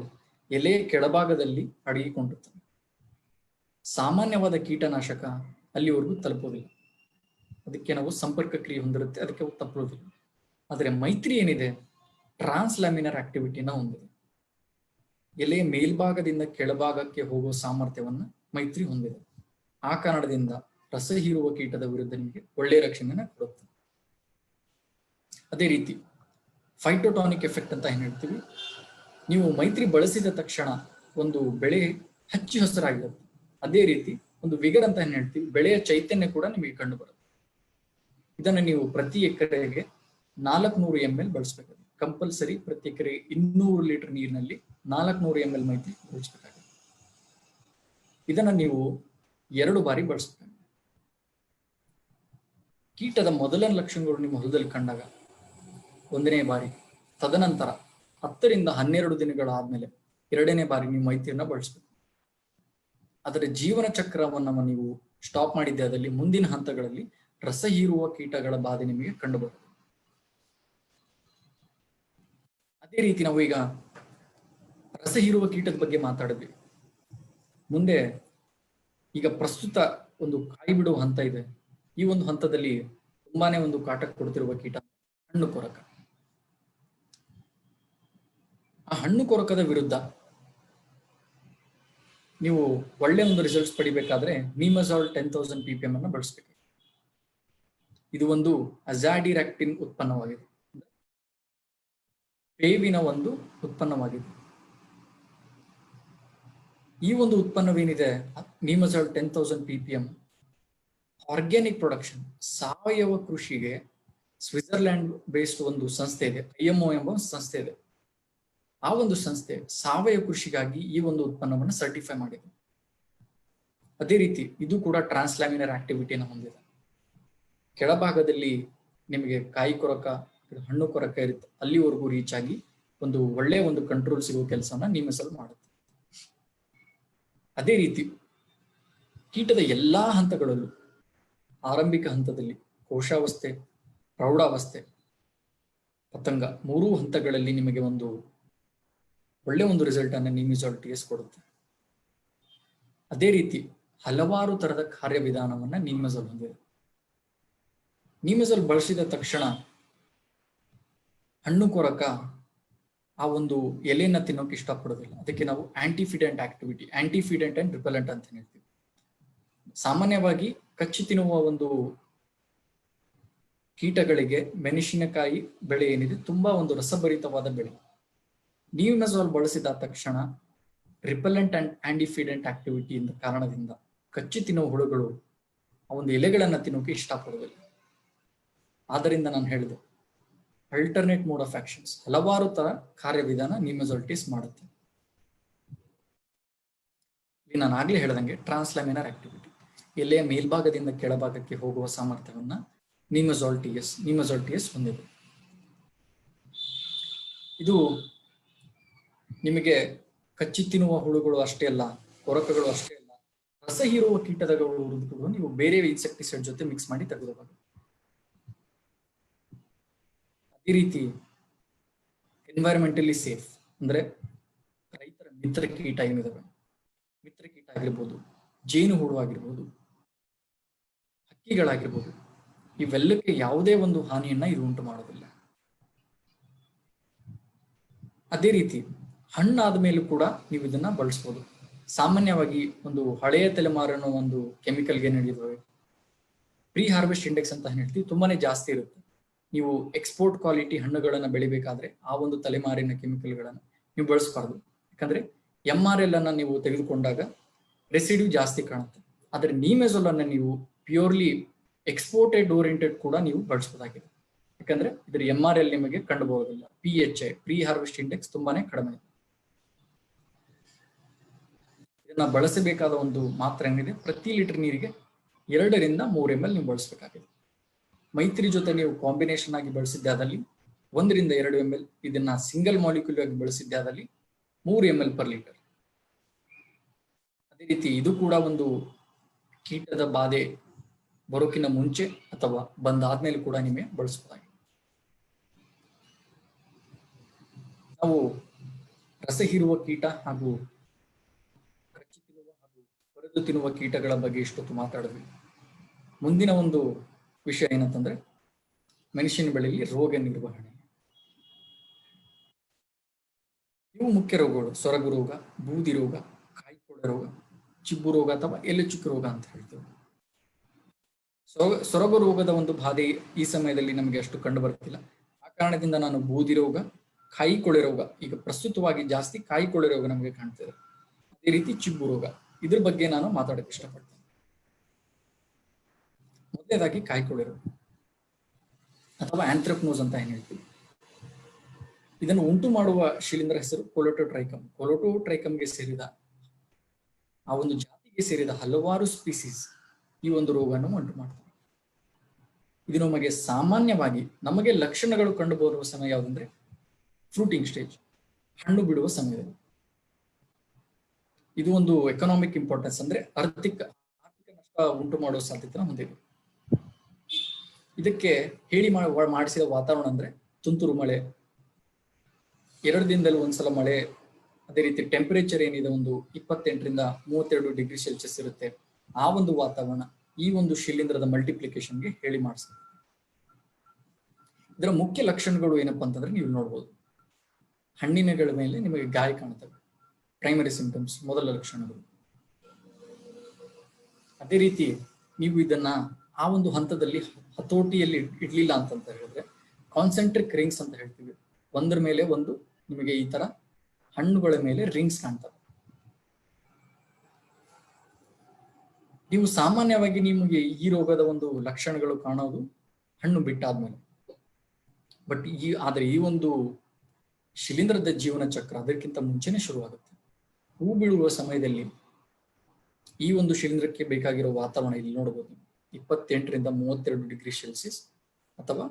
ಎಲೆಯ ಕೆಳಭಾಗದಲ್ಲಿ ಅಡಗಿಕೊಂಡಿರ್ತವೆ. ಸಾಮಾನ್ಯವಾದ ಕೀಟನಾಶಕ ಅಲ್ಲಿವರೆಗೂ ತಲುಪೋದಿಲ್ಲ, ಅದಕ್ಕೆ ನಾವು ಸಂಪರ್ಕ ಕ್ರಿಯೆ ಹೊಂದಿರುತ್ತೆ, ಅದಕ್ಕೆ ಅವು ತಪ್ಪೋದಿಲ್ಲ. ಆದರೆ ಮೈತ್ರಿ ಏನಿದೆ ಟ್ರಾನ್ಸ್ಲ್ಯಾಮಿನರ್ ಆಕ್ಟಿವಿಟಿನ ಹೊಂದಿದೆ. ಎಲೆಯ ಮೇಲ್ಭಾಗದಿಂದ ಕೆಳಭಾಗಕ್ಕೆ ಹೋಗುವ ಸಾಮರ್ಥ್ಯವನ್ನ ಮೈತ್ರಿ ಹೊಂದಿದೆ. ಆ ಕಾರಣದಿಂದ ರಸ ಹೀರುವ ಕೀಟದ ವಿರುದ್ಧ ನಿಮಗೆ ಒಳ್ಳೆಯ ರಕ್ಷಣೆನ ಕೊಡುತ್ತೆ. ಅದೇ ರೀತಿ ಫೈಟೋಟಾನಿಕ್ ಎಫೆಕ್ಟ್ ಅಂತ ಏನ್ ಹೇಳ್ತೀವಿ, ನೀವು ಮೈತ್ರಿ ಬಳಸಿದ ತಕ್ಷಣ ಒಂದು ಬೆಳೆ ಹಚ್ಚಿ ಹಸಿರಾಗಿರುತ್ತೆ. ಅದೇ ರೀತಿ ಒಂದು ವಿಗರ್ ಅಂತ ಏನ್ ಹೇಳ್ತೀವಿ, ಬೆಳೆಯ ಚೈತನ್ಯ ಕೂಡ ನಿಮಗೆ ಕಂಡು ಬರುತ್ತೆ. ಇದನ್ನು ನೀವು ಪ್ರತಿ ಎಕರೆಗೆ 400 ml ಬಳಸಬೇಕು. ಕಂಪಲ್ಸರಿ ಪ್ರತಿ ಎಕರೆಗೆ 200 ಲೀಟರ್ ನೀರಿನಲ್ಲಿ 400 ml ಮೈತ್ರಿ ಬಳಸಬೇಕಾಗುತ್ತೆ. ಇದನ್ನ ನೀವು 2 ಬಾರಿ ಬಳಸಬೇಕು. ಕೀಟದ ಮೊದಲನೇ ಲಕ್ಷಣಗಳು ನಿಮ್ಮ ಹೊಲದಲ್ಲಿ ಕಂಡಾಗ 1ನೇ ಬಾರಿ, ತದನಂತರ 10 ರಿಂದ 12 ದಿನಗಳಾದ್ಮೇಲೆ 2ನೇ ಬಾರಿ ನೀವು ಮೈತ್ರಿಯನ್ನ ಬಳಸಬೇಕು. ಅದರ ಜೀವನ ಚಕ್ರವನ್ನ ನೀವು ಸ್ಟಾಪ್ ಮಾಡಿದ್ದೆ ಅದರಲ್ಲಿ ಮುಂದಿನ ಹಂತಗಳಲ್ಲಿ ರಸ ಹೀರುವ ಕೀಟಗಳ ಬಾಧೆ ನಿಮಗೆ ಕಂಡುಬರುತ್ತೆ. ಅದೇ ರೀತಿ ನಾವು ಈಗ ರಸ ಹೀರುವ ಕೀಟದ ಬಗ್ಗೆ ಮಾತಾಡಿದ್ವಿ. ಮುಂದೆ ಈಗ ಪ್ರಸ್ತುತ ಒಂದು ಕಾಯಿ ಬಿಡುವ ಹಂತ ಇದೆ. ಈ ಒಂದು ಹಂತದಲ್ಲಿ ತುಂಬಾನೇ ಒಂದು ಕಾಟ ಕೊಡ್ತಿರುವ ಕೀಟ ಹಣ್ಣು ಕೊರಕ. ಆ ಹಣ್ಣು ಕೊರಕದ ವಿರುದ್ಧ ನೀವು ಒಳ್ಳೆ ಒಂದು ರಿಸಲ್ಟ್ಸ್ ಪಡಿಬೇಕಾದ್ರೆ ನೀಮಜಾಲ್ 10,000 ppm ಅನ್ನು ಬಳಸಬೇಕು. ಇದು ಒಂದು ಅಜಾಡಿರಾಕ್ಟಿನ್ ಉತ್ಪನ್ನವಾಗಿದೆ, ಬೇವಿನ ಒಂದು ಉತ್ಪನ್ನವಾಗಿದೆ. ಈ ಒಂದು ಉತ್ಪನ್ನವೇನಿದೆ ನೀಮಜಾಲ್ 10,000 ppm ಆರ್ಗ್ಯಾನಿಕ್ ಪ್ರೊಡಕ್ಷನ್, ಸಾವಯವ ಕೃಷಿಗೆ ಸ್ವಿಟ್ಜರ್ಲ್ಯಾಂಡ್ ಬೇಸ್ಡ್ ಒಂದು ಸಂಸ್ಥೆ ಇದೆ, IMO ಎಂಬ ಸಂಸ್ಥೆ ಇದೆ. ಆ ಒಂದು ಸಂಸ್ಥೆ ಸಾವಯವ ಕೃಷಿಗಾಗಿ ಈ ಒಂದು ಉತ್ಪನ್ನವನ್ನು ಸರ್ಟಿಫೈ ಮಾಡಿದೆ. ಅದೇ ರೀತಿ ಇದು ಕೂಡ ಟ್ರಾನ್ಸ್ಲ್ಯಾಮಿನರ್ ಆಕ್ಟಿವಿಟಿಯನ್ನು ಹೊಂದಿದೆ. ಕೆಳಭಾಗದಲ್ಲಿ ನಿಮಗೆ ಕಾಯಿ ಕೊರಕ, ಹಣ್ಣು ಕೊರಕ ಇರುತ್ತೆ, ಅಲ್ಲಿವರೆಗೂ ರೀಚ್ ಆಗಿ ಒಂದು ಒಳ್ಳೆಯ ಒಂದು ಕಂಟ್ರೋಲ್ ಸಿಗುವ ಕೆಲಸವನ್ನ ನೀಮಜಾಲ್ ಮಾಡುತ್ತೆ. ಅದೇ ರೀತಿ ಕೀಟದ ಎಲ್ಲಾ ಹಂತಗಳಲ್ಲೂ, ಆರಂಭಿಕ ಹಂತದಲ್ಲಿ, ಕೋಶಾವಸ್ಥೆ, ಪ್ರೌಢಾವಸ್ಥೆ, ಪತಂಗ, 3 ಹಂತಗಳಲ್ಲಿ ನಿಮಗೆ ಒಂದು ಒಳ್ಳೆ ಒಂದು ರಿಸಲ್ಟ್ ಅನ್ನು ನೀಮಜಾಲ್ TS ಕೊಡುತ್ತೆ. ಅದೇ ರೀತಿ ಹಲವಾರು ತರದ ಕಾರ್ಯವಿಧಾನವನ್ನ ನೀಮಜಾಲ್ ಹೊಂದಿದೆ. ನೀಮಜಾಲ್ ಬಳಸಿದ ತಕ್ಷಣ ಹಣ್ಣು ಕೊರಕ ಆ ಒಂದು ಎಲೆಯನ್ನ ತಿನ್ನೋಕೆ ಇಷ್ಟಪಡೋದಿಲ್ಲ. ಅದಕ್ಕೆ ನಾವು ಆಂಟಿಫಿಡೆಂಟ್ ಆಕ್ಟಿವಿಟಿ, ಆಂಟಿಫಿಡೆಂಟ್ ಅಂಡ್ ರಿಪೆಲೆಂಟ್ ಅಂತ ಹೇಳ್ತೀವಿ. ಸಾಮಾನ್ಯವಾಗಿ ಕಚ್ಚಿ ತಿನ್ನುವ ಒಂದು ಕೀಟಗಳಿಗೆ ಮೆಣಸಿನಕಾಯಿ ಬೆಳೆ ಏನಿದೆ ತುಂಬಾ ಒಂದು ರಸಭರಿತವಾದ ಬೆಳೆ. ನೀಮಜಾಲ್ ಬಳಸಿದ ತಕ್ಷಣ ರಿಪೆಲೆಂಟ್ ಅಂಡ್ ಆಂಟಿಫಿಡೆಂಟ್ ಆಕ್ಟಿವಿಟಿ ಇಂದ ಕಾರಣದಿಂದ ಕಚ್ಚಿ ತಿನ್ನುವ ಹುಳುಗಳು ಆ ಒಂದು ಎಲೆಗಳನ್ನ ತಿನ್ನೋಕೆ ಇಷ್ಟಪಡೋದಿಲ್ಲ. ಆದ್ದರಿಂದ ನಾನು ಹೇಳಿದೆ ಅಲ್ಟರ್ನೇಟ್ ಮೋಡ್ ಆಫ್ ಆಕ್ಷನ್ಸ್, ಹಲವಾರು ತರ ಕಾರ್ಯವಿಧಾನ ನೀಮಜಾಲ್ TS ಮಾಡುತ್ತೆ. ಇಲ್ಲಿ ನಾನು ಆಗ್ಲೇ ಹೇಳ್ದಂಗೆ ಟ್ರಾನ್ಸ್ಲ್ಯಾಮಿನರ್ ಆಕ್ಟಿವಿಟಿ, ಎಲೆಯ ಮೇಲ್ಭಾಗದಿಂದ ಕೆಳಭಾಗಕ್ಕೆ ಹೋಗುವ ಸಾಮರ್ಥ್ಯವನ್ನ ನೀಮಜಾಲ್ TS ಹೊಂದಿದೆ. ಇದು ನಿಮಗೆ ಕಚ್ಚಿ ತಿನ್ನುವ ಹುಳುಗಳು ಅಷ್ಟೇ ಅಲ್ಲ, ಕೊರಕಗಳು ಅಷ್ಟೇ ಅಲ್ಲ, ರಸ ಹೀರುವ ಕೀಟಗಳು ನೀವು ಬೇರೆ ಇನ್ಸೆಕ್ಟಿಸೈಡ್ ಜೊತೆ ಮಿಕ್ಸ್ ಮಾಡಿ ತೆಗೆದುಕೊಳ್ಳಿ. ಅದೇ ರೀತಿ ಎನ್ವೈರನ್ಮೆಂಟಲಿ ಸೇಫ್ ಅಂದ್ರೆ ರೈತರ ಮಿತ್ರ ಕೀಟ ಏನಿದಾವೆ, ಮಿತ್ರ ಕೀಟ ಆಗಿರ್ಬೋದು, ಜೇನು ಹುಳು ಆಗಿರ್ಬೋದು, ಹಕ್ಕಿಗಳಾಗಿರ್ಬೋದು, ಇವೆಲ್ಲಕ್ಕೆ ಯಾವುದೇ ಒಂದು ಹಾನಿಯನ್ನ ಇದು ಉಂಟು ಮಾಡೋದಿಲ್ಲ. ಅದೇ ರೀತಿ ಹಣ್ಣಾದ ಮೇಲೂ ಕೂಡ ನೀವು ಇದನ್ನ ಬಳಸ್ಬೋದು. ಸಾಮಾನ್ಯವಾಗಿ ಒಂದು ಹಳೆಯ ತಲೆಮಾರಿನ ಒಂದು ಕೆಮಿಕಲ್ಗೆ ನೀಡಿದ್ದೇವೆ, ಪ್ರೀ ಹಾರ್ವೆಸ್ಟ್ ಇಂಡೆಕ್ಸ್ ಅಂತ ಹೇಳ್ತೀವಿ, ತುಂಬಾನೇ ಜಾಸ್ತಿ ಇರುತ್ತೆ. ನೀವು ಎಕ್ಸ್ಪೋರ್ಟ್ ಕ್ವಾಲಿಟಿ ಹಣ್ಣುಗಳನ್ನ ಬೆಳಿಬೇಕಾದ್ರೆ ಆ ಒಂದು ತಲೆಮಾರಿನ ಕೆಮಿಕಲ್ಗಳನ್ನ ನೀವು ಬಳಸಬಾರ್ದು. ಯಾಕಂದ್ರೆ MRL ಅನ್ನ ನೀವು ತೆಗೆದುಕೊಂಡಾಗ ರೆಸಿಡ್ಯೂ ಜಾಸ್ತಿ ಕಾಣುತ್ತೆ. ಆದ್ರೆ ನೀಮಜಾಲ್ ಅನ್ನ ನೀವು ಪ್ಯೂರ್ಲಿ ಎಕ್ಸ್ಪೋರ್ಟೆಡ್ ಓರಿಯೆಂಟೆಡ್ ಕೂಡ ನೀವು ಬಳಸಬಹುದಾಗಿದೆ. ಯಾಕಂದ್ರೆ ಇದ್ರ MRL ನಿಮಗೆ ಕಂಡು ಬರೋದಿಲ್ಲ. PHI, ಪ್ರೀ ಹಾರ್ವೆಸ್ಟ್ ಇಂಡೆಕ್ಸ್ ತುಂಬಾನೇ ಕಡಿಮೆ ಇದೆ. ಇದನ್ನ ಬಳಸಬೇಕಾದ ಒಂದು ಮಾತ್ರ ಏನಿದೆ, ಪ್ರತಿ ಲೀಟರ್ ನೀರಿಗೆ 2 ರಿಂದ 3 ml ನೀವು ಬಳಸಬೇಕಾಗಿದೆ. ಮೈತ್ರಿ ಜೊತೆ ನೀವು ಕಾಂಬಿನೇಷನ್ ಆಗಿ ಬಳಸಿದ್ದೆ ಆದಲ್ಲಿ 1 ರಿಂದ 2 ml, ಇದನ್ನ ಸಿಂಗಲ್ ಮಾಲಿಕ್ಯೂಲ್ ಆಗಿ ಬಳಸಿದ್ದೆ ಆದಲ್ಲಿ 3 ml per ಲೀಟರ್. ಅದೇ ರೀತಿ ಇದು ಕೂಡ ಒಂದು ಕೀಟದ ಬಾಧೆ ಬರೋಕಿನ ಮುಂಚೆ ಅಥವಾ ಬಂದಾದ್ಮೇಲೆ ಕೂಡ ನಿಮಗೆ ಬಳಸಬಹುದಾಗಿದೆ. ನಾವು ರಸ ಹೀರುವ ಕೀಟ ಹಾಗೂ ಕಚ್ಚಿ ತಿನ್ನುವ ಹಾಗೂ ಕೊರೆದು ತಿನ್ನುವ ಕೀಟಗಳ ಬಗ್ಗೆ ಇಷ್ಟೊತ್ತು ಮಾತಾಡಿದ್ವಿ. ಮುಂದಿನ ಒಂದು ವಿಷಯ ಏನಂತಂದ್ರೆ ಮೆಣಸಿನ ಬೆಳೆಯಲ್ಲಿ ರೋಗ ನಿರ್ವಹಣೆ. ಇವು ಮುಖ್ಯ ರೋಗಗಳು: ಸೊರಗು ರೋಗ, ಬೂದಿ ರೋಗ, ಕಾಯಿ ಕೊಳೆ ರೋಗ, ಚಿಬ್ಬು ರೋಗ ಅಥವಾ ಎಲೆ ಚುಕ್ಕಿ ರೋಗ ಅಂತ ಹೇಳ್ತೇವೆ. ಸೊರಗು ರೋಗದ ಒಂದು ಬಾಧೆ ಈ ಸಮಯದಲ್ಲಿ ನಮಗೆ ಅಷ್ಟು ಕಂಡು ಬರ್ತಿಲ್ಲ. ಆ ಕಾರಣದಿಂದ ನಾನು ಬೂದಿ ರೋಗ, ಕಾಯಿ ಕೊಳೆ ರೋಗ, ಈಗ ಪ್ರಸ್ತುತವಾಗಿ ಜಾಸ್ತಿ ಕಾಯಿ ಕೊಳೆ ರೋಗ ನಮಗೆ ಕಾಣ್ತಿದೆ. ಅದೇ ರೀತಿ ಚಿಬ್ಬು ರೋಗ, ಇದ್ರ ಬಗ್ಗೆ ನಾನು ಮಾತಾಡಕ್ಕೆ ಇಷ್ಟಪಡ್ತೇನೆ. ಮೊದಲನೇದಾಗಿ ಕಾಯಿ ಕೊಳೆ ರೋಗ ಅಥವಾ ಆಂಥ್ರಕ್ನೋಸ್ ಅಂತ ಏನ್ ಹೇಳ್ತೀವಿ. ಇದನ್ನು ಉಂಟು ಮಾಡುವ ಶಿಲೀಂಧ್ರ ಹೆಸರು ಕೊಲೊಟೋಟ್ರೈಕಮ್. ಕೊಲೊಟೋಟ್ರೈಕಮ್ಗೆ ಸೇರಿದ ಆ ಒಂದು ಜಾತಿಗೆ ಸೇರಿದ ಹಲವಾರು ಸ್ಪೀಸೀಸ್ ಈ ಒಂದು ರೋಗವನ್ನು ಉಂಟು ಮಾಡ್ತವೆ. ಇದು ನಮಗೆ ಸಾಮಾನ್ಯವಾಗಿ ನಮಗೆ ಲಕ್ಷಣಗಳು ಕಂಡು ಬರುವ ಸಮಯ ಯಾವುದಂದ್ರೆ ಫ್ರೂಟಿಂಗ್ ಸ್ಟೇಜ್, ಹಣ್ಣು ಬಿಡುವ ಸಮಯದಲ್ಲಿ. ಇದು ಒಂದು ಎಕನಾಮಿಕ್ ಇಂಪಾರ್ಟೆನ್ಸ್ ಅಂದ್ರೆ ಆರ್ಥಿಕ ನಷ್ಟ ಉಂಟು ಮಾಡುವ ಸಾಧ್ಯತೆ ಹೊಂದಿದೆ. ಇದಕ್ಕೆ ಹೇಳಿ ಮಾಡಿಸಿದ ವಾತಾವರಣ ಅಂದ್ರೆ ತುಂತುರು ಮಳೆ, 2 ದಿನದಲ್ಲಿ ಒಂದ್ಸಲ ಮಳೆ, ಅದೇ ರೀತಿ ಟೆಂಪರೇಚರ್ ಏನಿದೆ ಒಂದು 28 ರಿಂದ 32 ಡಿಗ್ರಿ ಸೆಲ್ಸಿಯಸ್ ಇರುತ್ತೆ. ಆ ಒಂದು ವಾತಾವರಣ ಈ ಒಂದು ಶಿಲೀಂಧ್ರದ ಮಲ್ಟಿಪ್ಲಿಕೇಶನ್ಗೆ ಹೇಳಿ ಮಾಡಿಸ್ತದೆ. ಇದರ ಮುಖ್ಯ ಲಕ್ಷಣಗಳು ಏನಪ್ಪಾ ಅಂತಂದ್ರೆ ನೀವು ನೋಡ್ಬೋದು, ಹಣ್ಣಿನಗಳ ಮೇಲೆ ನಿಮಗೆ ಗಾಯ ಕಾಣುತ್ತವೆ. ಪ್ರೈಮರಿ ಸಿಂಪ್ಟಮ್ಸ್, ಮೊದಲ ಲಕ್ಷಣಗಳು. ಅದೇ ರೀತಿ ನೀವು ಇದನ್ನ ಆ ಒಂದು ಹಂತದಲ್ಲಿ ಹತೋಟಿಯಲ್ಲಿ ಇಡ್ಲಿಲ್ಲ ಅಂತ ಹೇಳಿದ್ರೆ ಕಾನ್ಸೆಂಟ್ರಿಕ್ ರಿಂಗ್ಸ್ ಅಂತ ಹೇಳ್ತೀವಿ. ಒಂದರ ಮೇಲೆ ಒಂದು ನಿಮಗೆ ಈ ತರ ಹಣ್ಣುಗಳ ಮೇಲೆ ರಿಂಗ್ಸ್ ಕಾಣ್ತವೆ. ನೀವು ಸಾಮಾನ್ಯವಾಗಿ ನಿಮಗೆ ಈ ರೋಗದ ಒಂದು ಲಕ್ಷಣಗಳು ಕಾಣೋದು ಹಣ್ಣು ಬಿಟ್ಟಾದ್ಮೇಲೆ. ಬಟ್ ಆದ್ರೆ ಈ ಒಂದು ಶಿಲೀಂಧ್ರದ ಜೀವನ ಚಕ್ರ ಅದಕ್ಕಿಂತ ಮುಂಚೆನೆ ಶುರುವಾಗುತ್ತೆ. ಹೂ ಬೀಳುವ ಸಮಯದಲ್ಲಿ ಈ ಒಂದು ಶಿಲೀಂಧ್ರಕ್ಕೆ ಬೇಕಾಗಿರೋ ವಾತಾವರಣ ಇಲ್ಲಿ ನೋಡಬಹುದು. 28ರಿಂದ 32 ಡಿಗ್ರಿ ಸೆಲ್ಸಿಯಸ್ ಅಥವಾ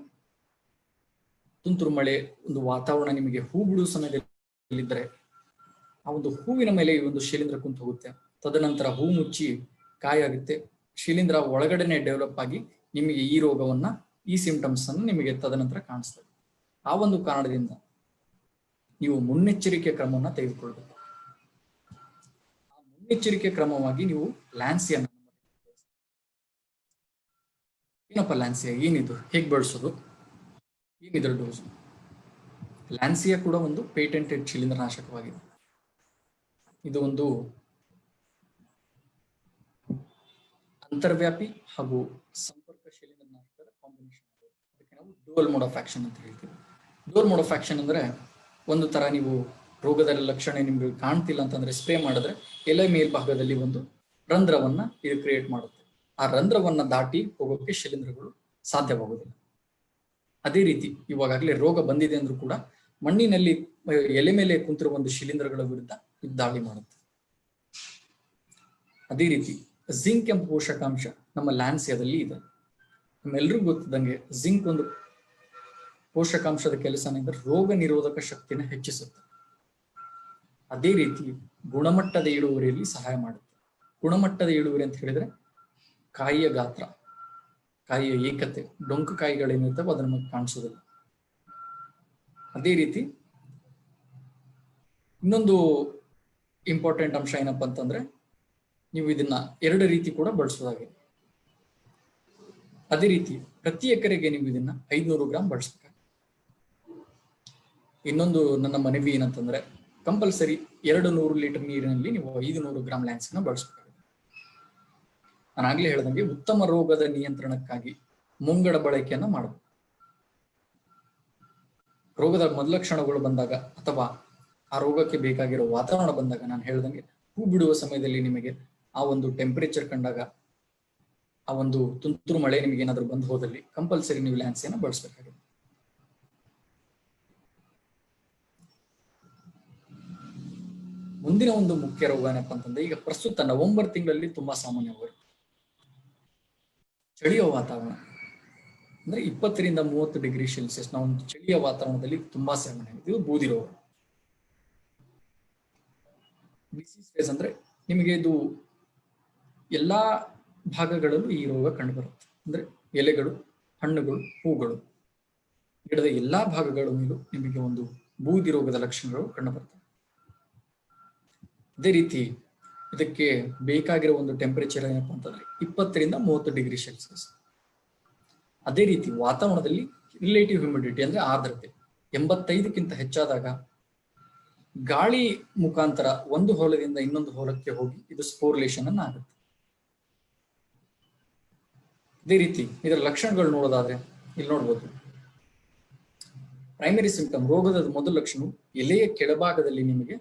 ತುಂತುರು ಮಳೆ ಒಂದು ವಾತಾವರಣ ನಿಮಗೆ ಹೂ ಬಿಡುವ ಸಮಯದಲ್ಲಿ ಇದ್ದರೆ ಆ ಒಂದು ಹೂವಿನ ಮೇಲೆ ಈ ಒಂದು ಶಿಲೀಂಧ್ರ ಕುಂತು ಹೋಗುತ್ತೆ. ತದನಂತರ ಹೂ ಮುಚ್ಚಿ ಕಾಯಾಗುತ್ತೆ. ಶಿಲೀಂಧ್ರ ಒಳಗಡೆನೆ ಡೆವಲಪ್ ಆಗಿ ನಿಮಗೆ ಈ ರೋಗವನ್ನ, ಈ ಸಿಂಪ್ಟಮ್ಸ್ ಅನ್ನು ನಿಮಗೆ ತದನಂತರ ಕಾಣಿಸ್ತದೆ. ಆ ಒಂದು ಕಾರಣದಿಂದ ನೀವು ಮುನ್ನೆಚ್ಚರಿಕೆ ಕ್ರಮವನ್ನ ತೆಗೆದುಕೊಳ್ಬೇಕು. ಆ ಮುನ್ನೆಚ್ಚರಿಕೆ ಕ್ರಮವಾಗಿ ನೀವು ಲ್ಯಾನ್ಸಿಯನ್ನ, ಏನಪ್ಪ ಲ್ಯಾನ್ಸಿಯಾ, ಏನಿದು, ಹೇಗೆ ಬಳಸೋದು, ಏನಿದ್ರ ಡೋಸ್? ಲ್ಯಾನ್ಸಿಯಾ ಕೂಡ ಒಂದು ಪೇಟೆಂಟೆಡ್ ಶಿಲೀಂಧ್ರನಾಶಕವಾಗಿದೆ. ಇದು ಒಂದು ಅಂತರ್ವ್ಯಾಪಿ ಹಾಗೂ ಸಂಪರ್ಕ ಶಿಲೀಂಧ್ರನಾಶಕದ ಕಾಂಬಿನೇಷನ್. ಅದಕ್ಕೆ ನಾವು ಡುವಲ್ ಮೋಡ್ ಆಫ್ ಆಕ್ಷನ್ ಅಂತ ಹೇಳ್ತೀವಿ. ಡುವಲ್ ಮೋಡ್ ಆಫ್ ಆಕ್ಷನ್ ಅಂದ್ರೆ ಒಂದು ತರ ನೀವು ರೋಗದ ಲಕ್ಷಣ ನಿಮ್ಗೆ ಕಾಣ್ತಿಲ್ಲ ಅಂತಂದ್ರೆ ಸ್ಪ್ರೇ ಮಾಡಿದ್ರೆ ಎಲೆ ಮೇಲ್ಭಾಗದಲ್ಲಿ ಒಂದು ರಂಧ್ರವನ್ನ ಇದು ಕ್ರಿಯೇಟ್ ಮಾಡುತ್ತೆ. ಆ ರಂಧ್ರವನ್ನ ದಾಟಿ ಹೋಗೋಕೆ ಶಿಲೀಂಧ್ರಗಳು ಸಾಧ್ಯವಾಗುವುದಿಲ್ಲ. ಅದೇ ರೀತಿ ಇವಾಗಲೇ ರೋಗ ಬಂದಿದೆ ಅಂದ್ರೂ ಕೂಡ ಮಣ್ಣಿನಲ್ಲಿ ಎಲೆ ಮೇಲೆ ಕುಂತಿರುವ ಒಂದು ಶಿಲೀಂಧ್ರಗಳ ವಿರುದ್ಧ ಇದು ದಾಳಿ ಮಾಡುತ್ತೆ. ಅದೇ ರೀತಿ ಜಿಂಕ್ ಎಂಬ ಪೋಷಕಾಂಶ ನಮ್ಮ ಲ್ಯಾನ್ಸಿಯಾದಲ್ಲಿ ಇದೆ. ನಮ್ಮೆಲ್ಲರಿಗೂ ಗೊತ್ತಿದ್ದಂಗೆ ಜಿಂಕ್ ಒಂದು ಪೋಷಕಾಂಶದ ಕೆಲಸನೆಂದರೆ ರೋಗ ನಿರೋಧಕ ಶಕ್ತಿನ ಹೆಚ್ಚಿಸುತ್ತೆ. ಅದೇ ರೀತಿ ಗುಣಮಟ್ಟದ ಇಳುವರಿಯಲ್ಲಿ ಸಹಾಯ ಮಾಡುತ್ತೆ. ಗುಣಮಟ್ಟದ ಇಳುವರಿ ಅಂತ ಹೇಳಿದ್ರೆ ಕಾಯಿಯ ಗಾತ್ರ, ಕಾಯಿಯ ಏಕತೆ, ಡೊಂಕು ಕಾಯಿಗಳೇನಿರ್ತವೆ ಅದನ್ನು ನಮಗೆ ಕಾಣಿಸೋದಿಲ್ಲ. ಅದೇ ರೀತಿ ಇನ್ನೊಂದು ಇಂಪಾರ್ಟೆಂಟ್ ಅಂಶ ಏನಪ್ಪಾ ಅಂತಂದ್ರೆ ನೀವು ಇದನ್ನ 2 ರೀತಿ ಕೂಡ ಬಳಸೋದಾಗಿದೆ. ಅದೇ ರೀತಿ ಪ್ರತಿ ಎಕರೆಗೆ ನೀವು ಇದನ್ನ 500 ಗ್ರಾಂ ಬಳಸಬೇಕು. ಇನ್ನೊಂದು ನನ್ನ ಮನವಿ ಏನಂತಂದ್ರೆ ಕಂಪಲ್ಸರಿ 200 ಲೀಟರ್ ನೀರಿನಲ್ಲಿ ನೀವು 500 ಗ್ರಾಂ ಲ್ಯಾನ್ಸ್ನ ಬಳಸಬೇಕಾಗುತ್ತೆ. ನಾನು ಆಗ್ಲೇ ಹೇಳ್ದಂಗೆ ಉತ್ತಮ ರೋಗದ ನಿಯಂತ್ರಣಕ್ಕಾಗಿ ಮುಂಗಡ ಬಳಕೆಯನ್ನ ಮಾಡಬೇಕು. ರೋಗದ ಮೊದಲಕ್ಷಣಗಳು ಬಂದಾಗ ಅಥವಾ ಆ ರೋಗಕ್ಕೆ ಬೇಕಾಗಿರೋ ವಾತಾವರಣ ಬಂದಾಗ, ನಾನು ಹೇಳ್ದಂಗೆ ಹೂ ಬಿಡುವ ಸಮಯದಲ್ಲಿ ನಿಮಗೆ ಆ ಒಂದು ಟೆಂಪರೇಚರ್ ಕಂಡಾಗ, ಆ ಒಂದು ತುಂತುರು ಮಳೆ ನಿಮಗೆ ಏನಾದರೂ ಬಂದು ಹೋದಲ್ಲಿ ಕಂಪಲ್ಸರಿ ನೀವು ಲ್ಯಾನ್ಸಿಯನ್ನ ಬಳಸಬೇಕಾಗುತ್ತೆ. ಮುಂದಿನ ಒಂದು ಮುಖ್ಯ ರೋಗ ಏನಪ್ಪಾ ಅಂತಂದ್ರೆ ಈಗ ಪ್ರಸ್ತುತ ನವೆಂಬರ್ ತಿಂಗಳಲ್ಲಿ ತುಂಬಾ ಸಾಮಾನ್ಯವಾಗುತ್ತೆ ಚಳಿಯ ವಾತಾವರಣ. ಅಂದ್ರೆ 20ರಿಂದ 30 ಡಿಗ್ರಿ ಸೆಲ್ಸಿಯಸ್ ನ ಒಂದು ಚಳಿಯ ವಾತಾವರಣದಲ್ಲಿ ತುಂಬಾ ಸಾಮಾನ್ಯ. ಇದು ಬೂದಿ ರೋಗ. ಡಿಸೀಸ್ ಫೇಸ್ ಅಂದ್ರೆ ನಿಮಗೆ ಇದು ಎಲ್ಲಾ ಭಾಗಗಳಲ್ಲೂ ಈ ರೋಗ ಕಂಡುಬರುತ್ತೆ. ಅಂದ್ರೆ ಎಲೆಗಳು, ಹಣ್ಣುಗಳು, ಹೂಗಳು, ಗಿಡದ ಎಲ್ಲಾ ಭಾಗಗಳ ಮೇಲೂ ನಿಮಗೆ ಒಂದು ಬೂದಿ ರೋಗದ ಲಕ್ಷಣಗಳು ಕಂಡುಬರ್ತವೆ. ಅದೇ ರೀತಿ ಇದಕ್ಕೆ ಬೇಕಾಗಿರೋ ಒಂದು ಟೆಂಪರೇಚರ್ ಏನಪ್ಪಾ ಅಂತಂದ್ರೆ 20ರಿಂದ 30 ಡಿಗ್ರಿ ಸೆಲ್ಸಿಯಸ್. ಅದೇ ರೀತಿ ವಾತಾವರಣದಲ್ಲಿ ರಿಲೇಟಿವ್ ಹ್ಯೂಮಿಡಿಟಿ ಅಂದ್ರೆ ಆರ್ದ್ರತೆ 85ಕ್ಕಿಂತ ಹೆಚ್ಚಾದಾಗ ಗಾಳಿ ಮುಖಾಂತರ ಒಂದು ಹೊಲದಿಂದ ಇನ್ನೊಂದು ಹೊಲಕ್ಕೆ ಹೋಗಿ ಇದು ಸ್ಪೋರ್ಲೇಷನ್ ಅನ್ನ ಆಗುತ್ತೆ. ಅದೇ ರೀತಿ ಇದರ ಲಕ್ಷಣಗಳು ನೋಡೋದಾದ್ರೆ ಇಲ್ಲಿ ನೋಡ್ಬೋದು. ಪ್ರೈಮರಿ ಸಿಂಪ್ಟಮ್, ರೋಗದ ಮೊದಲ ಲಕ್ಷಣ ಎಲೆಯ ಕೆಳಭಾಗದಲ್ಲಿ ನಿಮಗೆ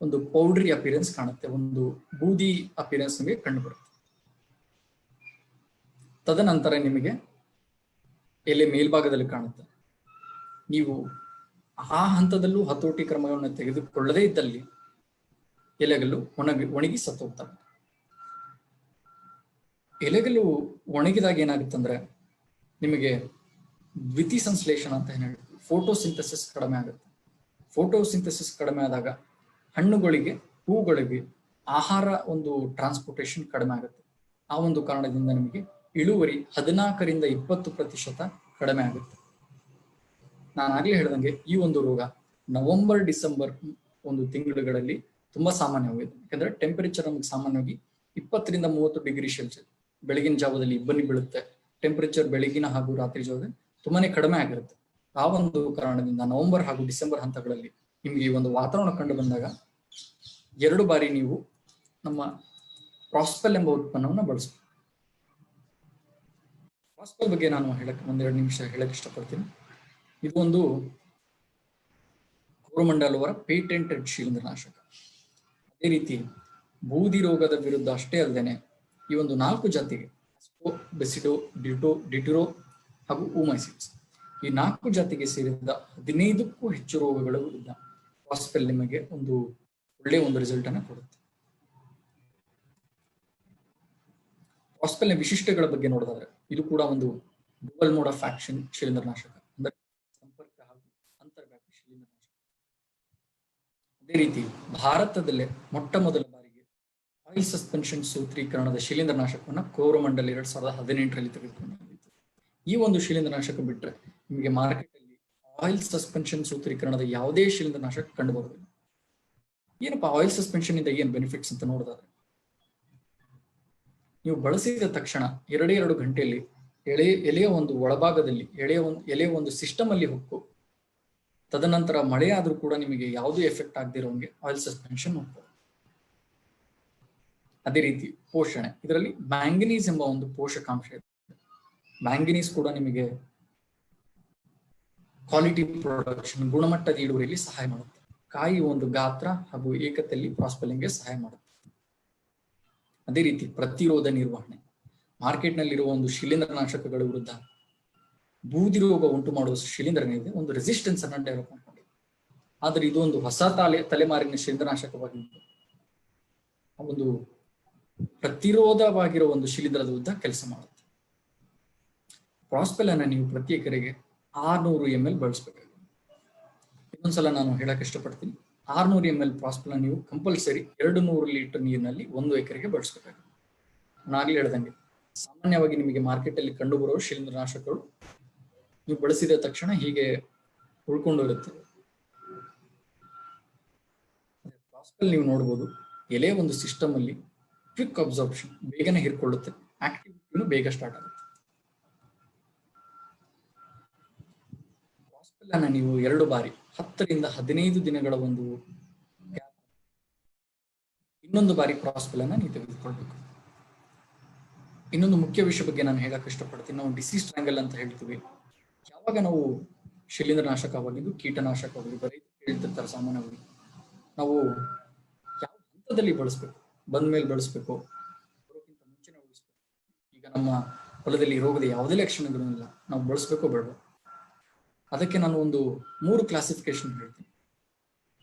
ಒಂದು ಪೌಡ್ರಿ ಅಪಿರೆನ್ಸ್ ಕಾಣುತ್ತೆ, ಒಂದು ಬೂದಿ ಅಪಿರೆನ್ಸ್ ನಿಮಗೆ ಕಂಡು ಬರುತ್ತೆ. ತದನಂತರ ನಿಮಗೆ ಎಲೆ ಮೇಲ್ಭಾಗದಲ್ಲಿ ಕಾಣುತ್ತೆ. ನೀವು ಆ ಹಂತದಲ್ಲೂ ಹತೋಟಿ ಕ್ರಮಗಳನ್ನು ತೆಗೆದುಕೊಳ್ಳದೇ ಇದ್ದಲ್ಲಿ ಎಲೆಗಳು ಒಣಗಿ ಸತ್ತೋಗ್ತವೆ. ಎಲೆಗಳು ಒಣಗಿದಾಗ ಏನಾಗುತ್ತಂದ್ರೆ ನಿಮಗೆ ದ್ವಿತೀಯ ಸಂಶ್ಲೇಷಣ ಅಂತ ಏನ್ ಹೇಳ್ತೀವಿ, ಫೋಟೋಸಿಂಥಸಿಸ್ ಕಡಿಮೆ ಆಗುತ್ತೆ. ಫೋಟೋಸಿಂಥಸಿಸ್ ಕಡಿಮೆ ಆದಾಗ ಹಣ್ಣುಗಳಿಗೆ, ಹೂಗಳಿಗೆ ಆಹಾರ ಒಂದು ಟ್ರಾನ್ಸ್ಪೋರ್ಟೇಷನ್ ಕಡಿಮೆ ಆಗುತ್ತೆ. ಆ ಒಂದು ಕಾರಣದಿಂದ ನಿಮಗೆ ಇಳುವರಿ 14ರಿಂದ 20% ಕಡಿಮೆ ಆಗುತ್ತೆ. ನಾನು ಆಗ್ಲೇ ಹೇಳ್ದಂಗೆ ಈ ಒಂದು ರೋಗ ನವೆಂಬರ್, ಡಿಸೆಂಬರ್ ಒಂದು ತಿಂಗಳುಗಳಲ್ಲಿ ತುಂಬಾ ಸಾಮಾನ್ಯವಾಗಿದೆ. ಯಾಕಂದ್ರೆ ಟೆಂಪರೇಚರ್ ನಮಗೆ ಸಾಮಾನ್ಯವಾಗಿ 20ರಿಂದ 30 ಡಿಗ್ರಿ ಸೆಲ್ಸಿಯಸ್ ಬೆಳಗಿನ ಜಾವದಲ್ಲಿ ಇಬ್ಬನಿ ಬೀಳುತ್ತೆ. ಟೆಂಪರೇಚರ್ ಬೆಳಗಿನ ಹಾಗೂ ರಾತ್ರಿ ಜಾವದಲ್ಲಿ ತುಂಬಾನೇ ಕಡಿಮೆ ಆಗಿರುತ್ತೆ. ಆ ಒಂದು ಕಾರಣದಿಂದ ನವೆಂಬರ್ ಹಾಗೂ ಡಿಸೆಂಬರ್ ಹಂತಗಳಲ್ಲಿ ನಿಮಗೆ ಈ ಒಂದು ವಾತಾವರಣ ಕಂಡು ಬಂದಾಗ 2 ಬಾರಿ ನೀವು ನಮ್ಮ ಪ್ರಾಸ್ಪೆಲ್ ಎಂಬ ಉತ್ಪನ್ನವನ್ನು ಬಳಸಬೇಕು. ಪ್ರಾಸ್ಪೆಲ್ ಬಗ್ಗೆ ನಾನು ಒಂದೆರಡು ನಿಮಿಷ ಹೇಳಕ್ ಇಷ್ಟಪಡ್ತೀನಿ. ಇದು ಒಂದು ಕೋರಮಂಡಲ್ ಅವರ ಪೇಟೆಂಟೆಡ್ ಶಿಲೀಂಧ್ರನಾಶಕ. ಅದೇ ರೀತಿ ಬೂದಿ ರೋಗದ ವಿರುದ್ಧ ಅಷ್ಟೇ ಅಲ್ಲದೆ ಈ ಒಂದು 4 ಜಾತಿಗೆ ಬೆಸಿಡೋ, ಡಿಟುರೋ ಹಾಗೂ ಊಮೈಸಿಡ್ಸ್, ಈ 4 ಜಾತಿಗೆ ಸೇರಿದ 15ಕ್ಕೂ ಹೆಚ್ಚು ರೋಗಗಳ ವಿರುದ್ಧ ಪ್ರಾಸ್ಪೆಲ್ ನಿಮಗೆ ಒಂದು ಒಳ್ಳೆಯ ಒಂದು ರಿಸಲ್ಟ್ ಅನ್ನು ಕೊಡುತ್ತೆ. ಪ್ರಾಸ್ಪೆಲ್ನ ವಿಶಿಷ್ಟಗಳ ಬಗ್ಗೆ ನೋಡೋದಾದ್ರೆ ಇದು ಕೂಡ ಒಂದು ಡುವಲ್ ಮೋಡ್ ಆಫ್ ಆಕ್ಷನ್ ಶಿಲೀಂಧ್ರನಾಶಕ, ಅಂದರೆ ಸಂಪರ್ಕ ಹಾಗೂ ಅಂತರ್ವ್ಯಾಪಿ ಶಿಲೀಂಧ್ರನಾಶಕ. ಅದೇ ರೀತಿ ಭಾರತದಲ್ಲೇ ಮೊಟ್ಟ ಮೊದಲ ಬಾರಿಗೆ ಆಯಿಲ್ ಸಸ್ಪೆನ್ಷನ್ ಸೂತ್ರೀಕರಣದ ಶಿಲೀಂಧ್ರನಾಶಕವನ್ನು ಕೋರಮಂಡಲ್ 2018ರಲ್ಲಿ ತೆಗೆದುಕೊಂಡಿತ್ತು. ಈ ಒಂದು ಶಿಲೀಂಧ್ರನಾಶಕ ಬಿಟ್ಟರೆ ನಿಮಗೆ ಮಾರ್ಕೆಟ್ ಅಲ್ಲಿ ಆಯಿಲ್ ಸಸ್ಪೆನ್ಷನ್ ಸೂತ್ರೀಕರಣದ ಯಾವುದೇ ಶಿಲೀಂಧ್ರನಾಶಕ ಕಂಡು ಬರುವುದಿಲ್ಲ. ಏನಪ್ಪಾ ಆಯಿಲ್ ಸಸ್ಪೆನ್ಷನ್ ಇಂದ ಏನ್ ಬೆನಿಫಿಟ್ಸ್ ಅಂತ ನೋಡೋದಾದ್ರೆ, ನೀವು ಬಳಸಿದ ತಕ್ಷಣ 2 ಗಂಟೆಯಲ್ಲಿ ಎಲೆಯ ಒಂದು ಒಳಭಾಗದಲ್ಲಿ ಎಲೆಯ ಒಂದು ಸಿಸ್ಟಮ್ ಅಲ್ಲಿ ಹೊಕ್ಕು, ತದನಂತರ ಮಳೆ ಆದ್ರೂ ಕೂಡ ನಿಮಗೆ ಯಾವುದೇ ಎಫೆಕ್ಟ್ ಆಗದಿರೋಂಗೆ ಆಯಿಲ್ ಸಸ್ಪೆನ್ಷನ್ ಹೋಗ್ತದೆ. ಅದೇ ರೀತಿ ಪೋಷಣೆ, ಇದರಲ್ಲಿ ಮ್ಯಾಂಗನೀಸ್ ಎಂಬ ಒಂದು ಪೋಷಕಾಂಶ ಇದೆ. ಮ್ಯಾಂಗನೀಸ್ ಕೂಡ ನಿಮಗೆ ಕ್ವಾಲಿಟಿ ಪ್ರೊಡಕ್ಷನ್, ಗುಣಮಟ್ಟದ ಇಳುವರಿಯಲ್ಲಿ ಸಹಾಯ ಮಾಡುತ್ತೆ. ಕಾಯಿ ಒಂದು ಗಾತ್ರ ಹಾಗೂ ಏಕತೆಯಲ್ಲಿ ಪ್ರಾಸ್ಪೆಲಿಂಗ್ಗೆ ಸಹಾಯ ಮಾಡುತ್ತೆ. ಅದೇ ರೀತಿ ಪ್ರತಿರೋಧ ನಿರ್ವಹಣೆ, ಮಾರ್ಕೆಟ್ ನಲ್ಲಿರುವ ಒಂದು ಶಿಲೀಂಧ್ರನಾಶಕಗಳ ವಿರುದ್ಧ ಬೂದಿ ರೋಗ ಉಂಟು ಮಾಡುವ ಶಿಲೀಂಧ್ರನಿದೆ ಒಂದು ರೆಸಿಸ್ಟೆನ್ಸ್ ಅನ್ನು ಡೆವಲಪ್ ಮಾಡಿಕೊಂಡಿದೆ. ಆದರೆ ಇದು ಒಂದು ಹೊಸ ತಲೆಮಾರಿನ ಶಿಲೀಂಧ್ರನಾಶಕವಾಗಿದ್ದು ಒಂದು ಪ್ರತಿರೋಧವಾಗಿರುವ ಒಂದು ಶಿಲೀಂಧ್ರದ ವಿರುದ್ಧ ಕೆಲಸ ಮಾಡುತ್ತೆ. ಪ್ರಾಸ್ಪೆಲ್ ಅನ್ನ ನೀವು ಪ್ರತಿ ಎಕರೆಗೆ 600 ml ಬಳಸಬೇಕಾಗಿದೆ. ಇನ್ನೊಂದ್ಸಲ ನಾನು ಹೇಳಕ್ ಇಷ್ಟಪಡ್ತೀನಿ, 600 ml ಪ್ರಾಸ್ಪೆಲ್ ನೀವು ಕಂಪಲ್ಸರಿ 200 ಲೀಟರ್ ನೀರಿನಲ್ಲಿ 1 ಎಕರೆಗೆ ಬಳಸಬೇಕಾಗಿದೆ. ನಾನು ಆಗ್ಲೇ ಹೇಳ್ದಂಗೆ ಸಾಮಾನ್ಯವಾಗಿ ನಿಮಗೆ ಮಾರ್ಕೆಟ್ ಅಲ್ಲಿ ಕಂಡು ಬರುವ ಶಿಲೀಂಧ್ರನಾಶಕಗಳು ನೀವು ಬಳಸಿದ ತಕ್ಷಣ ಹೀಗೆ ಉಳ್ಕೊಂಡಿರುತ್ತೆ. ಪ್ರಾಸ್ಪೆಲ್ ನೀವು ನೋಡಬಹುದು, ಎಲೆ ಒಂದು ಸಿಸ್ಟಮ್ ಅಲ್ಲಿ ಕ್ವಿಕ್ ಅಬ್ಸಾರ್ಪ್ಷನ್, ಬೇಗನೆ ಹಿರ್ಕೊಳ್ಳುತ್ತೆ, ಆಕ್ಟಿವಿಟಿನೂ ಬೇಗ ಸ್ಟಾರ್ಟ್ ಆಗುತ್ತೆ. ಪ್ರಾಸ್ಪೆಲ್ ಅನ್ನ ನೀವು 2 ಬಾರಿ 10 ರಿಂದ 15 ದಿನಗಳ ಒಂದು ಗ್ಯಾಪ್, ಇನ್ನೊಂದು ಬಾರಿ ಪ್ರಾಸ್ಪೆಲ್ ಅನ್ನ ನೀವು ತೆಗೆದುಕೊಳ್ಬೇಕು. ಇನ್ನೊಂದು ಮುಖ್ಯ ವಿಷಯ ಬಗ್ಗೆ ನಾನು ಹೇಳಕ್ ಇಷ್ಟಪಡ್ತೀನಿ. ನಾವು ಡಿಸೀಸ್ ಟ್ರ್ಯಾಂಗಲ್ ಅಂತ ಹೇಳ್ತೀವಿ. ಯಾವಾಗ ನಾವು ಶಿಲೀಂಧ್ರನಾಶಕವಾಗಿದ್ದು ಕೀಟನಾಶಕವಾಗಿ ಹೇಳ್ತಿರ್ತಾರೆ ಸಾಮಾನ್ಯವಾಗಿ, ನಾವು ಯಾವ ಹಂತದಲ್ಲಿ ಬಳಸ್ಬೇಕು, ಬಂದ್ಮೇಲೆ ಬಳಸ್ಬೇಕು, ಬರೋಕ್ಕಿಂತ ಮುಂಚೆನೆ ಬಳಸ್ಬೇಕು. ಈಗ ನಮ್ಮ ಹೊಲದಲ್ಲಿ ರೋಗದ ಯಾವುದೇ ಲಕ್ಷಣಗಳು ಇಲ್ಲ, ನಾವು ಬಳಸ್ಬೇಕೋ ಬೇಡ. ಅದಕ್ಕೆ ನಾನು ಒಂದು 3 ಕ್ಲಾಸಿಫಿಕೇಶನ್ ಹೇಳ್ತೀನಿ.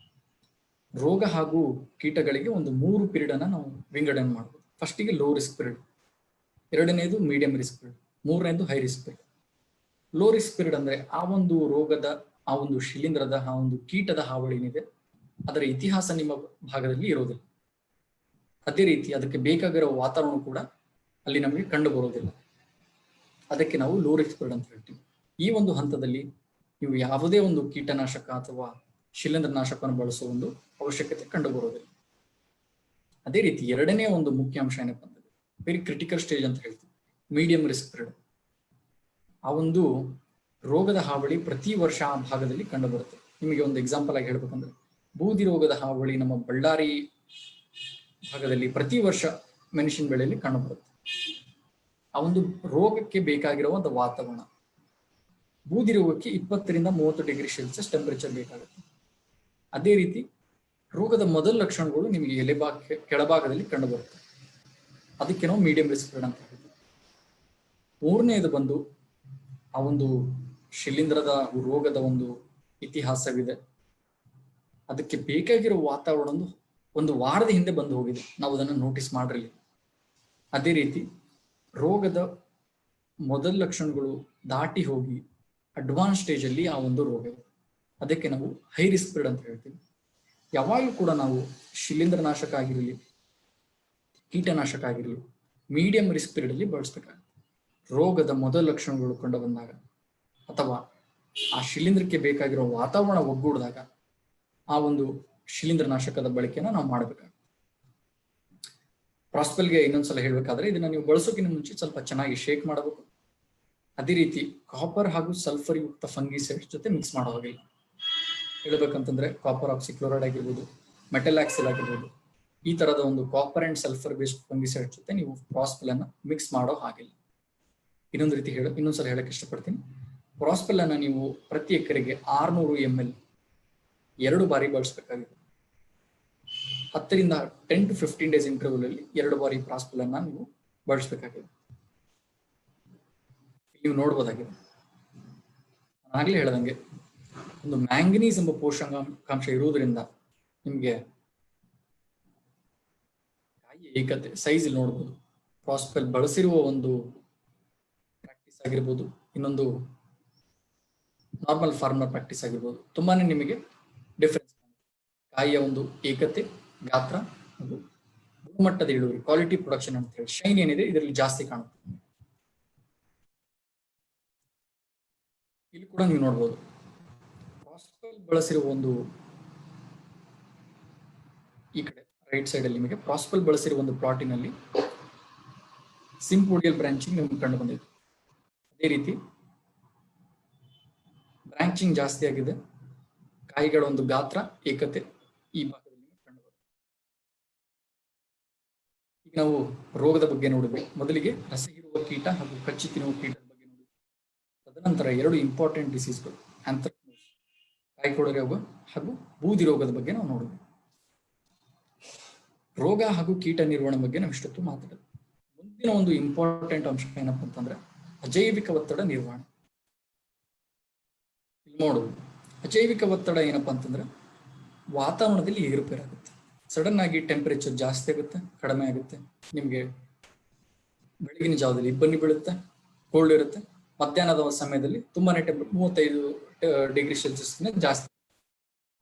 ರೋಗ ಹಾಗೂ ಕೀಟಗಳಿಗೆ ಒಂದು 3 ಪೀರಿಯಡ್ ಅನ್ನ ನಾವು ವಿಂಗಡಣೆ ಮಾಡಬಹುದು. ಫಸ್ಟಿಗೆ ಲೋ ರಿಸ್ಕ್ ಪೀರಿಯಡ್, ಎರಡನೇದು ಮೀಡಿಯಂ ರಿಸ್ಕ್ ಪೀರಿಯಡ್, ಮೂರನೇದು high risk period. Low risk period ಅಂದ್ರೆ ಆ ಒಂದು ರೋಗದ, ಆ ಒಂದು ಶಿಲೀಂಧ್ರದ, ಆ ಒಂದು ಕೀಟದ ಹಾವಳಿ ಏನಿದೆ ಅದರ ಇತಿಹಾಸ ನಿಮ್ಮ ಭಾಗದಲ್ಲಿ ಇರೋದಿಲ್ಲ. ಅದೇ ರೀತಿ ಅದಕ್ಕೆ ಬೇಕಾಗಿರೋ ವಾತಾವರಣ ಕೂಡ ಅಲ್ಲಿ ನಮಗೆ ಕಂಡು ಬರೋದಿಲ್ಲ. ಅದಕ್ಕೆ ನಾವು ಲೋ ರಿಸ್ಕ್ ಪೀರಿಯಡ್ ಅಂತ ಹೇಳ್ತೀವಿ. ಈ ಒಂದು ಹಂತದಲ್ಲಿ ನೀವು ಯಾವುದೇ ಒಂದು ಕೀಟನಾಶಕ ಅಥವಾ ಶಿಲೀಂಧ್ರನಾಶಕವನ್ನು ಬಳಸುವ ಒಂದು ಅವಶ್ಯಕತೆ ಕಂಡು ಬರೋದಿಲ್ಲ. ಅದೇ ರೀತಿ ಎರಡನೇ ಒಂದು ಮುಖ್ಯ ಅಂಶ ಏನಪ್ಪ ಅಂದ್ರೆ ವೆರಿ ಕ್ರಿಟಿಕಲ್ ಸ್ಟೇಜ್ ಅಂತ ಹೇಳ್ತೀವಿ, ಮೀಡಿಯಂ ರಿಸ್ಕ್ ಪೀರಿಯಡ್. ಆ ಒಂದು ರೋಗದ ಹಾವಳಿ ಪ್ರತಿ ವರ್ಷ ಆ ಭಾಗದಲ್ಲಿ ಕಂಡು ಬರುತ್ತೆ. ನಿಮಗೆ ಒಂದು ಎಕ್ಸಾಂಪಲ್ ಆಗಿ ಹೇಳ್ಬೇಕಂದ್ರೆ, ಬೂದಿ ರೋಗದ ಹಾವಳಿ ನಮ್ಮ ಬಳ್ಳಾರಿ ಭಾಗದಲ್ಲಿ ಪ್ರತಿ ವರ್ಷ ಮೆಣಸಿನ ಬೆಳೆಯಲ್ಲಿ ಕಂಡು ಬರುತ್ತೆ. ಆ ಒಂದು ರೋಗಕ್ಕೆ ಬೇಕಾಗಿರುವ ಒಂದು ವಾತಾವರಣ, ಬೂದಿ ರೋಗಕ್ಕೆ 20 ರಿಂದ 30 ಡಿಗ್ರಿ ಸೆಲ್ಸಿಯಸ್ ಟೆಂಪರೇಚರ್ ಬೇಕಾಗುತ್ತೆ. ಅದೇ ರೀತಿ ರೋಗದ ಮೊದಲ ಲಕ್ಷಣಗಳು ನಿಮಗೆ ಕೆಳಭಾಗದಲ್ಲಿ ಕಂಡು ಬರುತ್ತೆ. ಅದಕ್ಕೆ ನಾವು ಮೀಡಿಯಂ ರಿಸ್ಕ್ ಪೀರಿಯಡ್ ಅಂತ ಹೇಳ್ತೀವಿ. ಮೂರನೇದು ಬಂದು ಆ ಒಂದು ಶಿಲೀಂಧ್ರದ ರೋಗದ ಒಂದು ಇತಿಹಾಸವಿದೆ, ಅದಕ್ಕೆ ಬೇಕಾಗಿರೋ ವಾತಾವರಣ ಒಂದು ವಾರದ ಹಿಂದೆ ಬಂದು ಹೋಗಿದೆ, ನಾವು ಅದನ್ನು ನೋಟಿಸ್ ಮಾಡಿರಲಿಲ್ಲ. ಅದೇ ರೀತಿ ರೋಗದ ಮೊದಲ ಲಕ್ಷಣಗಳು ದಾಟಿ ಹೋಗಿ ಅಡ್ವಾನ್ಸ್ ಸ್ಟೇಜ್ ಅಲ್ಲಿ ಆ ಒಂದು ರೋಗ ಇದೆ, ಅದಕ್ಕೆ ನಾವು ಹೈ ರಿಸ್ಕ್ ಪೀರಿಯಡ್ ಅಂತ ಹೇಳ್ತೀವಿ. ಯಾವಾಗಲೂ ಕೂಡ ನಾವು ಶಿಲೀಂಧ್ರನಾಶಕ ಆಗಿರಲಿ, ಕೀಟನಾಶಕ ಆಗಿರಲಿ, ಮೀಡಿಯಂ ರಿಸ್ಕ್ ಪೀರಿಯಡ್ ಅಲ್ಲಿ ಬಳಸಬೇಕಾಗುತ್ತೆ. ರೋಗದ ಮೊದಲ ಲಕ್ಷಣಗಳು ಕಂಡು ಬಂದಾಗ ಅಥವಾ ಆ ಶಿಲೀಂಧ್ರಕ್ಕೆ ಬೇಕಾಗಿರೋ ವಾತಾವರಣ ಒಗ್ಗೂಡಿದಾಗ ಆ ಒಂದು ಶಿಲೀಂಧ್ರನಾಶಕದ ಬಳಕೆಯನ್ನು ನಾವು ಮಾಡಬೇಕಾಗುತ್ತೆ. ಪ್ರಾಸ್ಪೆಲ್ಗೆ ಇನ್ನೊಂದ್ಸಲ ಹೇಳ್ಬೇಕಾದ್ರೆ, ಇದನ್ನ ನೀವು ಬಳಸೋಕ್ಕಿಂತ ಮುಂಚೆ ಸ್ವಲ್ಪ ಚೆನ್ನಾಗಿ ಶೇಕ್ ಮಾಡಬೇಕು. ಅದೇ ರೀತಿ ಕಾಪರ್ ಹಾಗೂ ಸಲ್ಫರ್ ಯುಕ್ತ ಫಂಗಿಸೈಡ್ ಜೊತೆ ಮಿಕ್ಸ್ ಮಾಡೋ ಹಾಗಿಲ್ಲ. ಹೇಳ್ಬೇಕಂತಂದ್ರೆ ಕಾಪರ್ ಆಕ್ಸಿಕ್ಲೋರೈಡ್ ಆಗಿರ್ಬೋದು, ಮೆಟಲಾಕ್ಸಿಲ್ ಆಗಿರ್ಬೋದು, ಈ ತರದ ಒಂದು copper and sulphur based fungicide ಜೊತೆ ನೀವು ಪ್ರಾಸ್ಪೆಲ್ ಅನ್ನ ಮಿಕ್ಸ್ ಮಾಡೋ ಹಾಗಿಲ್ಲ. ಇನ್ನೊಂದ್ಸಲ ಹೇಳಕ್ ಇಷ್ಟಪಡ್ತೀನಿ. ಪ್ರಾಸ್ಪೆಲ್ ಅನ್ನ ನೀವು ಪ್ರತಿ ಎಕರೆಗೆ 600 ml 2 ಬಾರಿ ಬಳಸಬೇಕಾಗಿದೆ. 10 to 15 ಡೇಸ್ ಇಂಟರ್ವಲ್ ಅಲ್ಲಿ 2 ಬಾರಿ ಪ್ರಾಸ್ಪೆಲ್ ಅನ್ನ ನೀವು ಬಳಸಬೇಕಾಗಿದೆ. ನೀವು ನೋಡ್ಬೋದಾಗಿದೆ, ನಾನು ಆಗ್ಲೇ ಹೇಳ್ದಂಗೆ ಒಂದು ಮ್ಯಾಂಗನೀಸ್ ಎಂಬ ಪೋಷಕಾಂಶ ಇರುವುದರಿಂದ ನಿಮ್ಗೆ ಕಾಯಿಯ ಏಕತೆ ಸೈಜ್ ಇಲ್ಲಿ ನೋಡ್ಬೋದು. ಪ್ರಾಸ್ಪೆಲ್ ಬಳಸಿರುವ ಒಂದು ಪ್ರಾಕ್ಟೀಸ್ ಆಗಿರ್ಬೋದು, ಇನ್ನೊಂದು ನಾರ್ಮಲ್ ಫಾರ್ಮರ್ ಪ್ರಾಕ್ಟೀಸ್ ಆಗಿರ್ಬೋದು, ತುಂಬಾನೇ ನಿಮಗೆ ಡಿಫರೆನ್ಸ್. ಕಾಯಿಯ ಒಂದು ಏಕತೆ, ಗಾತ್ರ ಹಾಗೂ ಗುಣಮಟ್ಟದ ಇಳುವರಿ, ಕ್ವಾಲಿಟಿ ಪ್ರೊಡಕ್ಷನ್ ಅಂತ ಹೇಳಿ ಶೈನ್ ಏನಿದೆ ಇದರಲ್ಲಿ ಜಾಸ್ತಿ ಕಾಣುತ್ತೆ. ಇಲ್ಲಿ ಕೂಡ ನೀವು ನೋಡ್ಬೋದು ಪ್ರಾಸ್ಪೆಲ್ ಬಳಸಿರುವ ಒಂದು, ಈ ಕಡೆ ರೈಟ್ ಸೈಡ್ ಅಲ್ಲಿ ನಿಮಗೆ ಪ್ರಾಸ್ಪೆಲ್ ಬಳಸಿರುವ ಒಂದು ಪ್ಲಾಟಿನಲ್ಲಿ ಸಿಂಪೋಡಿಯಲ್ ಬ್ರಾಂಚಿಂಗ್ ನಿಮ್ಗೆ ಕಂಡು ಬಂದಿದೆ. ಅದೇ ರೀತಿ ಬ್ರಾಂಚಿಂಗ್ ಜಾಸ್ತಿ ಆಗಿದೆ, ಕಾಯಿಗಳ ಒಂದು ಗಾತ್ರ, ಏಕತೆ ಈ ಭಾಗದಲ್ಲಿ ಕಂಡು ಬರುತ್ತೆ. ಈಗ ನಾವು ರೋಗದ ಬಗ್ಗೆ ನೋಡಿದ್ವಿ. ಮೊದಲಿಗೆ ರಸಹೀರುವ ಕೀಟ ಹಾಗೂ ಕಚ್ಚಿ ತಿನ್ನುವ ಕೀಟದ ಬಗ್ಗೆ ನೋಡಿದ್ವಿ. ತದನಂತರ 2 ಇಂಪಾರ್ಟೆಂಟ್ ಡಿಸೀಸ್ಗಳು, ಆಂಥ್ರಾಕ್ನೋಸ್ ಕಾಯಿಕೊಳೆ ರೋಗ ಹಾಗೂ ಬೂದಿ ರೋಗದ ಬಗ್ಗೆ ನಾವು ನೋಡಿದ್ವಿ. ರೋಗ ಹಾಗೂ ಕೀಟ ನಿರ್ವಹಣೆ ಬಗ್ಗೆ ನಾವು ಇಷ್ಟೊತ್ತು ಮಾತಾಡಿದ್ವಿ. ಮುಂದಿನ ಒಂದು ಇಂಪಾರ್ಟೆಂಟ್ ಅಂಶ ಏನಪ್ಪಾ ಅಂತಂದ್ರೆ ಅಜೈವಿಕ ಒತ್ತಡ ನಿರ್ವಹಣೆ. ಇಲ್ಲಿ ನೋಡುದು ಅಜೈವಿಕ ಒತ್ತಡ ಏನಪ್ಪಾ ಅಂತಂದ್ರೆ ವಾತಾವರಣದಲ್ಲಿ ಏರುಪೇರಾಗುತ್ತೆ. ಸಡನ್ ಆಗಿ ಟೆಂಪರೇಚರ್ ಜಾಸ್ತಿ ಆಗುತ್ತೆ, ಕಡಿಮೆ ಆಗುತ್ತೆ. ನಿಮ್ಗೆ ಬೆಳಗಿನ ಜಾವದಲ್ಲಿ ಇಬ್ಬನಿ ಬೀಳುತ್ತೆ, ಕೋಲ್ಡ್ ಇರುತ್ತೆ. ಮಧ್ಯಾಹ್ನದ ಸಮಯದಲ್ಲಿ ತುಂಬಾನೇ 35 ಡಿಗ್ರಿ ಸೆಲ್ಸಿಯಸ್ ಜಾಸ್ತಿ.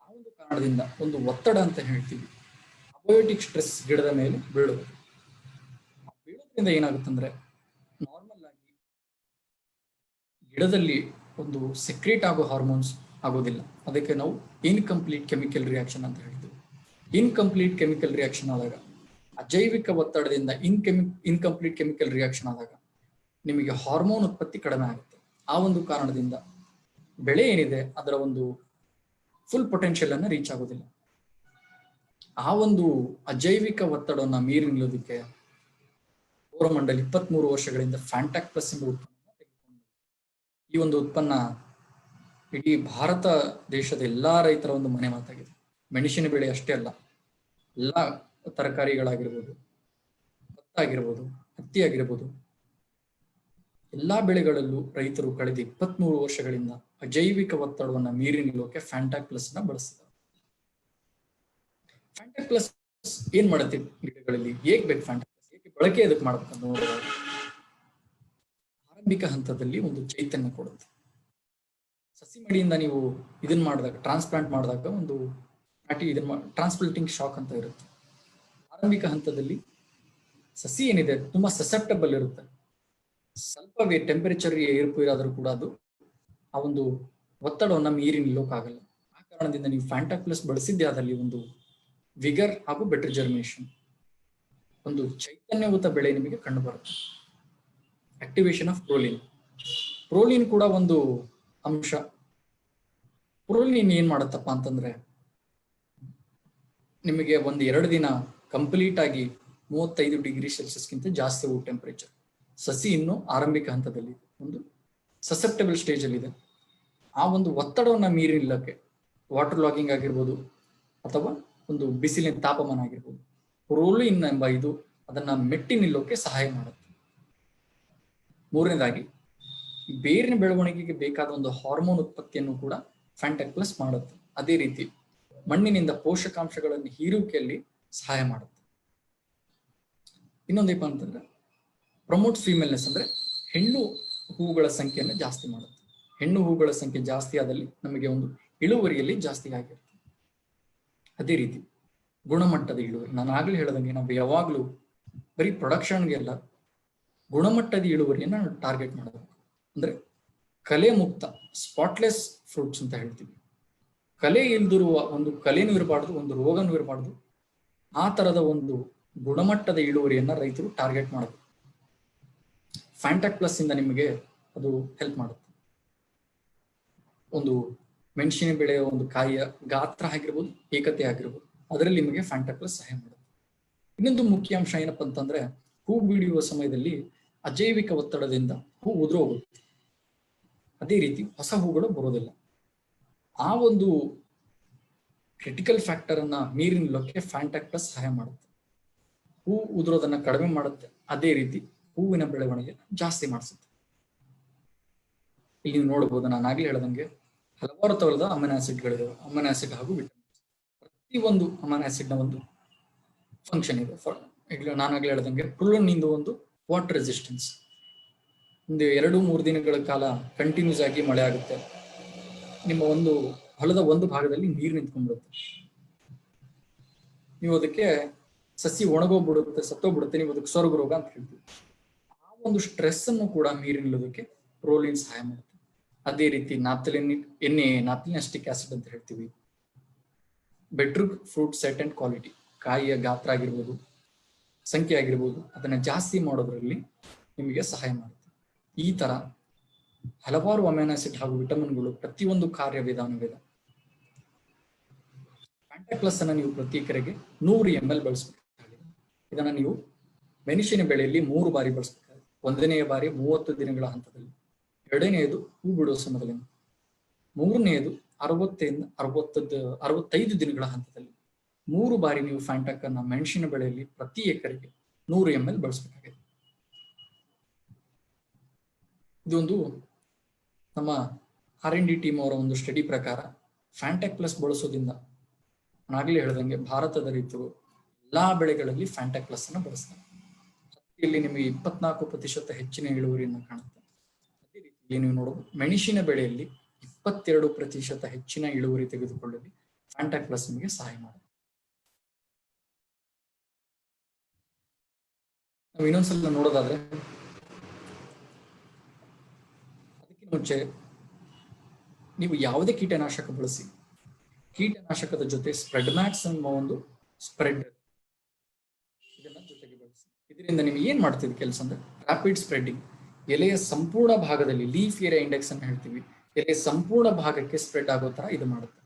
ಆ ಒಂದು ಕಾರಣದಿಂದ ಒಂದು ಒತ್ತಡ ಅಂತ ಹೇಳ್ತೀವಿ, ಅಬಯೋಟಿಕ್ ಸ್ಟ್ರೆಸ್ ಗಿಡದ ಮೇಲೆ ಬೀಳುವುದು. ಬೀಳೋದ್ರಿಂದ ಏನಾಗುತ್ತೆ ಅಂದ್ರೆ ನಾರ್ಮಲ್ ಆಗಿ ಗಿಡದಲ್ಲಿ ಒಂದು ಸೆಕ್ರೇಟ್ ಆಗೋ ಹಾರ್ಮೋನ್ಸ್ ಆಗೋದಿಲ್ಲ. ಅದಕ್ಕೆ ನಾವು ಇನ್ಕಂಪ್ಲೀಟ್ ಕೆಮಿಕಲ್ ರಿಯಾಕ್ಷನ್ ಅಂತ ಹೇಳ್ತೀವಿ. ಇನ್ಕಂಪ್ಲೀಟ್ ಕೆಮಿಕಲ್ ರಿಯಾಕ್ಷನ್ ಆದಾಗ, ಅಜೈವಿಕ ಒತ್ತಡದಿಂದ ಇನ್ಕಂಪ್ಲೀಟ್ ಕೆಮಿಕಲ್ ರಿಯಾಕ್ಷನ್ ಆದಾಗ ನಿಮಗೆ ಹಾರ್ಮೋನ್ ಉತ್ಪತ್ತಿ ಕಡಿಮೆ ಆಗುತ್ತೆ. ಆ ಒಂದು ಕಾರಣದಿಂದ ಬೆಳೆ ಏನಿದೆ ಅದರ ಒಂದು ಫುಲ್ ಪೊಟೆನ್ಷಿಯಲ್ ಅನ್ನ ರೀಚ್ ಆಗೋದಿಲ್ಲ. ಆ ಒಂದು ಅಜೈವಿಕ ಒತ್ತಡವನ್ನು ಮೀರಿ ನಿಲ್ಲೋದಕ್ಕೆ ಕೋರಮಂಡಲ್ 23 ವರ್ಷಗಳಿಂದ ಫ್ಯಾಂಟಾಕ್ ಪ್ಲಸ್ ಎಂಬ ಉತ್ಪನ್ನ ತೆಗೆದುಕೊಂಡು, ಈ ಒಂದು ಉತ್ಪನ್ನ ಇಡೀ ಭಾರತ ದೇಶದ ಎಲ್ಲಾ ರೈತರ ಒಂದು ಮನೆ ಮಾತಾಗಿದೆ. ಮೆಣಸಿನ ಬೆಳೆ ಅಷ್ಟೇ ಅಲ್ಲ, ಎಲ್ಲಾ ತರಕಾರಿಗಳಾಗಿರ್ಬೋದು, ಭತ್ತ ಆಗಿರ್ಬೋದು, ಹತ್ತಿ ಆಗಿರ್ಬೋದು, ಎಲ್ಲಾ ಬೆಳೆಗಳಲ್ಲೂ ರೈತರು ಕಳೆದ 23 ವರ್ಷಗಳಿಂದ ಅಜೈವಿಕ ಒತ್ತಡವನ್ನು ಮೀರಿ ನಿಲ್ಲೋಕೆ ಫ್ಯಾಂಟಾಕ್ ಪ್ಲಸ್ ನ ಬಳಸಿದ್ದಾರೆ. ಫ್ಯಾಂಟಾಕ್ ಪ್ಲಸ್ ಏನ್ ಮಾಡುತ್ತೆ ಗಿಡಗಳಲ್ಲಿ, ಹೇಗ್ ಬೇಕು ಫ್ಯಾಂಟಾಕ್ ಪ್ಲಸ್, ಹೇಗೆ ಬಳಕೆ ಅದಕ್ಕೆ ಮಾಡಬೇಕು ನೋಡಿದ್ರೆ ಆರಂಭಿಕ ಹಂತದಲ್ಲಿ ಒಂದು ಚೈತನ್ಯ ಕೊಡುತ್ತೆ. ಸಸಿ ಮಡಿಯಿಂದ ನೀವು ಇದನ್ನ ಮಾಡಿದಾಗ, ಟ್ರಾನ್ಸ್ಪ್ಲಾಂಟ್ ಮಾಡಿದಾಗ ಒಂದು ಟ್ರಾನ್ಸ್ಪ್ಲಾಂಟಿಂಗ್ ಶಾಕ್ ಅಂತ ಇರುತ್ತೆ. ಆರಂಭಿಕ ಹಂತದಲ್ಲಿ ಸಸಿ ಏನಿದೆ ತುಂಬಾ ಸಸೆಪ್ಟಬಲ್ ಇರುತ್ತೆ. ಸ್ವಲ್ಪವೇ ಟೆಂಪರೇಚರ್ ಏರ್ಪೇರಾದ್ರೂ ಕೂಡ ಅದು ಆ ಒಂದು ಒತ್ತಡವನ್ನ ಮೀರಿ ನಿಲ್ಲೋಕ್ಕಾಗಲ್ಲ. ಆ ಕಾರಣದಿಂದ ನೀವು ಫ್ಯಾಂಟಾಕ್ ಪ್ಲಸ್ ಬಳಸಿದ್ದೆ ಆದಲ್ಲಿ ಒಂದು ವಿಗರ್ ಹಾಗೂ ಬೆಟರ್ ಜರ್ಮಿನೇಷನ್, ಒಂದು ಚೈತನ್ಯಯುತ ಬೆಳೆ ನಿಮಗೆ ಕಂಡು ಬರುತ್ತೆ. ಆಕ್ಟಿವೇಶನ್ ಆಫ್ ಪ್ರೋಲಿನ್ ಕೂಡ ಒಂದು ಅಂಶ. ಪ್ರೋಲಿನ್ ಏನ್ ಮಾಡತ್ತಪ್ಪ ಅಂತಂದ್ರೆ ನಿಮಗೆ 1-2 ದಿನ ಕಂಪ್ಲೀಟ್ ಆಗಿ 35 ಡಿಗ್ರಿ ಸೆಲ್ಸಿಯಸ್ಗಿಂತ ಜಾಸ್ತಿ ಟೆಂಪರೇಚರ್, ಸಸಿ ಇನ್ನು ಆರಂಭಿಕ ಹಂತದಲ್ಲಿ ಒಂದು ಸಸೆಪ್ಟಬಲ್ ಸ್ಟೇಜ್ ಅಲ್ಲಿ ಇದೆ. ಆ ಒಂದು ಒತ್ತಡವನ್ನ ಮೀರಿ ನಿಲ್ಲಕ್ಕೆ ವಾಟರ್ ಲಾಗಿಂಗ್ ಆಗಿರ್ಬೋದು ಅಥವಾ ಒಂದು ಬಿಸಿಲಿನ ತಾಪಮಾನ ಆಗಿರ್ಬೋದು, ಪ್ರೋಲಿನ್ ಎಂಬ ಇದು ಅದನ್ನ ಮೆಟ್ಟಿ ನಿಲ್ಲೋಕೆ ಸಹಾಯ ಮಾಡುತ್ತೆ. ಮೂರನೇದಾಗಿ ಬೇರಿನ ಬೆಳವಣಿಗೆಗೆ ಬೇಕಾದ ಒಂದು ಹಾರ್ಮೋನ್ ಉತ್ಪತ್ತಿಯನ್ನು ಕೂಡ ಫ್ಯಾಂಟಾಕ್ ಪ್ಲಸ್ ಮಾಡುತ್ತೆ. ಅದೇ ರೀತಿ ಮಣ್ಣಿನಿಂದ ಪೋಷಕಾಂಶಗಳನ್ನು ಹೀರುವಿಕೆಯಲ್ಲಿ ಸಹಾಯ ಮಾಡುತ್ತೆ. ಇನ್ನೊಂದೇಪ ಅಂತಂದ್ರೆ ಪ್ರಮೋಟ್ ಫೀಮೇಲ್ನೆಸ್, ಅಂದ್ರೆ ಹೆಣ್ಣು ಹೂವುಗಳ ಸಂಖ್ಯೆಯನ್ನು ಜಾಸ್ತಿ ಮಾಡುತ್ತೆ. ಹೆಣ್ಣು ಹೂವುಗಳ ಸಂಖ್ಯೆ ಜಾಸ್ತಿ ಆದಲ್ಲಿ ನಮಗೆ ಒಂದು ಇಳುವರಿಯಲ್ಲಿ ಜಾಸ್ತಿ ಆಗಿರುತ್ತೆ. ಅದೇ ರೀತಿ ಗುಣಮಟ್ಟದ ಇಳುವರಿ, ನಾನು ಆಗ್ಲೇ ಹೇಳ್ದಂಗೆ ನಾವು ಯಾವಾಗ್ಲೂ ಬರೀ ಪ್ರೊಡಕ್ಷನ್ಗೆ ಅಲ್ಲ, ಗುಣಮಟ್ಟದ ಇಳುವರಿಯನ್ನ ನಾವು ಟಾರ್ಗೆಟ್ ಮಾಡಬೇಕು. ಅಂದ್ರೆ ಕಲೆ ಮುಕ್ತ, ಸ್ಪಾಟ್ಲೆಸ್ ಫ್ರೂಟ್ಸ್ ಅಂತ ಹೇಳ್ತೀವಿ. ಕಲೆ ಇಲ್ದಿರುವ, ಒಂದು ಕಲೆನೂ ಇರಬಾರ್ದು, ಒಂದು ರೋಗನೂ ಇರಬಾರ್ದು, ಆ ತರದ ಒಂದು ಗುಣಮಟ್ಟದ ಇಳುವರಿಯನ್ನ ರೈತರು ಟಾರ್ಗೆಟ್ ಮಾಡಬೇಕು. ಫ್ಯಾಂಟಾಕ್ ಪ್ಲಸ್ ಇಂದ ನಿಮಗೆ ಅದು ಹೆಲ್ಪ್ ಮಾಡುತ್ತೆ. ಒಂದು ಮೆಣಸಿನ ಬೆಳೆಯ ಒಂದು ಕಾಯಿಯ ಗಾತ್ರ ಆಗಿರ್ಬೋದು, ಏಕತೆ ಆಗಿರ್ಬೋದು, ಅದರಲ್ಲಿ ನಿಮಗೆ ಫ್ಯಾಂಟಾಪ್ಲಸ್ ಸಹಾಯ ಮಾಡುತ್ತೆ. ಇನ್ನೊಂದು ಮುಖ್ಯ ಅಂಶ ಏನಪ್ಪಾ ಅಂತಂದ್ರೆ, ಹೂ ಬಿಡುವ ಸಮಯದಲ್ಲಿ ಅಜೈವಿಕ ಒತ್ತಡದಿಂದ ಹೂ ಉದುರು ಹೋಗುತ್ತೆ. ಅದೇ ರೀತಿ ಹೊಸ ಹೂಗಳು ಬರೋದಿಲ್ಲ. ಆ ಒಂದು ಕ್ರಿಟಿಕಲ್ ಫ್ಯಾಕ್ಟರ್ ಅನ್ನ ಮೀರಿನಿಲ್ಲೋಕೆ ಫ್ಯಾಂಟಾಪ್ಲಸ್ ಸಹಾಯ ಮಾಡುತ್ತೆ. ಹೂ ಉದುರೋದನ್ನ ಕಡಿಮೆ ಮಾಡುತ್ತೆ, ಅದೇ ರೀತಿ ಹೂವಿನ ಬೆಳವಣಿಗೆ ಜಾಸ್ತಿ ಮಾಡಿಸುತ್ತೆ. ಇಲ್ಲಿ ನೀವು ನೋಡಬಹುದು, ನಾನು ಆಗ್ಲೇ ಹೇಳ್ದಂಗೆ ಹಲವಾರು ತರಹದ ಅಮೈನೋ ಆಸಿಡ್ಗಳಿವೆ. ಅಮೈನೋ ಆಸಿಡ್ ಹಾಗೂ ವಿಟಮಿನ್ಸ್, ಪ್ರತಿ ಒಂದು ಅಮೈನೋ ಆಸಿಡ್ ನ ಒಂದು ಫಂಕ್ಷನ್ ಇದೆ. ನಾನು ಆಗ್ಲೇ ಹೇಳ್ದಂಗೆ ಪ್ರೊಲೋನಿಂದ ಒಂದು ವಾಟರ್ ರೆಸಿಸ್ಟೆನ್ಸ್. ಒಂದು 2-3 ದಿನಗಳ ಕಾಲ ಕಂಟಿನ್ಯೂಸ್ ಆಗಿ ಮಳೆ ಆಗುತ್ತೆ, ನಿಮ್ಮ ಒಂದು ಹೊಲದ ಒಂದು ಭಾಗದಲ್ಲಿ ನೀರು ನಿಂತ್ಕೊಂಡ್ಬಿಡುತ್ತೆ, ನೀವು ಅದಕ್ಕೆ ಸಸಿ ಒಣಗೋಗ್ಬಿಡುತ್ತೆ, ಸತ್ತೋಗ್ಬಿಡುತ್ತೆ, ನೀವು ಅದಕ್ಕೆ ಸೊರಗು ರೋಗ ಅಂತ ಹೇಳ್ತೀವಿ. ಆ ಒಂದು ಸ್ಟ್ರೆಸ್ ಅನ್ನು ಕೂಡ ನೀರು ನಿಲ್ಲೋದಕ್ಕೆ ಪ್ರೋಲಿನ್ ಸಹಾಯ ಮಾಡುತ್ತೆ. ಅದೇ ರೀತಿ ನಾಪ್ಥಲಿನ್ ಎಣ್ಣೆ, ನಾಪ್ಥಲಿನಾಸ್ಟಿಕ್ ಆಸಿಡ್ ಅಂತ ಹೇಳ್ತೀವಿ. ಬೆಟ್ರೂಟ್ ಫ್ರೂಟ್ ಸೆಟ್ ಅಂಡ್ ಕ್ವಾಲಿಟಿ, ಕಾಯಿಯ ಗಾತ್ರ ಆಗಿರ್ಬೋದು, ಸಂಖ್ಯೆ ಆಗಿರ್ಬೋದು, ಅದನ್ನ ಜಾಸ್ತಿ ಮಾಡೋದ್ರಲ್ಲಿ ನಿಮಗೆ ಸಹಾಯ ಮಾಡುತ್ತೆ. ಈ ತರ ಹಲವಾರು ಅಮೈನೋ ಆಸಿಡ್ ಹಾಗೂ ವಿಟಮಿನ್ಗಳು ಪ್ರತಿಯೊಂದು ಕಾರ್ಯವಿಧಾನವಿದೆ. ಫ್ಯಾಂಟಾಪ್ಲಸ್ ಅನ್ನ ನೀವು ಪ್ರತಿ ಎಕರೆಗೆ 100 ml ಬಳಸಬೇಕಾಗಿದೆ. ಇದನ್ನ ನೀವು ಮೆಣಸಿನ ಬೆಳೆಯಲ್ಲಿ 3 ಬಾರಿ ಬಳಸಬೇಕಾಗಿದೆ. 1ನೇ ಬಾರಿ 30 ದಿನಗಳ ಹಂತದಲ್ಲಿ, 2ನೇದು ಹೂ ಬಿಡುವ ಸಮಯದಲ್ಲಿ, 3ನೇದು 65 ದಿನಗಳ ಹಂತದಲ್ಲಿ. 3 ಬಾರಿ ನೀವು ಫ್ಯಾಂಟಾಕ್ ಅನ್ನ ಮೆಣಸಿನ ಬೆಳೆಯಲ್ಲಿ ಪ್ರತಿ ಎಕರೆಗೆ 100 ml ಬಳಸಬೇಕಾಗಿದೆ. ಇದೊಂದು ನಮ್ಮ R&D ಟೀಮ್ ಅವರ ಒಂದು ಸ್ಟಡಿ ಪ್ರಕಾರ ಫ್ಯಾಂಟಾಕ್ ಪ್ಲಸ್ ಬಳಸೋದ್ರಿಂದ, ನಾನಾಗಲೇ ಹೇಳ್ದಂಗೆ ಭಾರತದ ರೈತರು ಎಲ್ಲಾ ಬೆಳೆಗಳಲ್ಲಿ ಫ್ಯಾಂಟಾಕ್ ಪ್ಲಸ್ ಅನ್ನು ಬಳಸ್ತಾರೆ. ಹತ್ತಿಯಲ್ಲಿ ನಿಮಗೆ 24% ಹೆಚ್ಚಿನ ಇಳುವರಿಯನ್ನು ಕಾಣುತ್ತೆ. ಅದೇ ರೀತಿ ನೀವು ನೋಡಬಹುದು, ಮೆಣಸಿನ ಬೆಳೆಯಲ್ಲಿ 22% ಹೆಚ್ಚಿನ ಇಳುವರಿ ತೆಗೆದುಕೊಳ್ಳಲು ಫ್ಯಾಂಟಾಕ್ ಪ್ಲಸ್ ನಿಮಗೆ ಸಹಾಯ ಮಾಡುತ್ತೆ. ನಾವು ಇನ್ನೊಂದ್ಸಲ ನೋಡೋದಾದ್ರೆ, ಅದಕ್ಕಿಂತ ಮುಂಚೆ ನೀವು ಯಾವುದೇ ಕೀಟನಾಶಕ ಬಳಸಿ, ಕೀಟನಾಶಕದ ಜೊತೆ ಸ್ಪ್ರೆಡ್ ಮ್ಯಾಕ್ಸ್ ಎಂಬ ಒಂದು ಸ್ಪ್ರೆಡ್ ಇದನ್ನ ಜೊತೆಗೆ ಬಳಸಿ. ಇದರಿಂದ ನಿಮಗೆ ಏನ್ ಮಾಡ್ತಿದೆ ಕೆಲಸ ಅಂದ್ರೆ, ರಾಪಿಡ್ ಸ್ಪ್ರೆಡ್ಡಿಂಗ್, ಎಲೆಯ ಸಂಪೂರ್ಣ ಭಾಗದಲ್ಲಿ ಲೀಫ್ ಏರಿಯಾ ಇಂಡೆಕ್ಸ್ ಅನ್ನು ಹೇಳ್ತೀವಿ, ಎಲೆಯ ಸಂಪೂರ್ಣ ಭಾಗಕ್ಕೆ ಸ್ಪ್ರೆಡ್ ಆಗೋ ತರ ಇದು ಮಾಡುತ್ತೆ.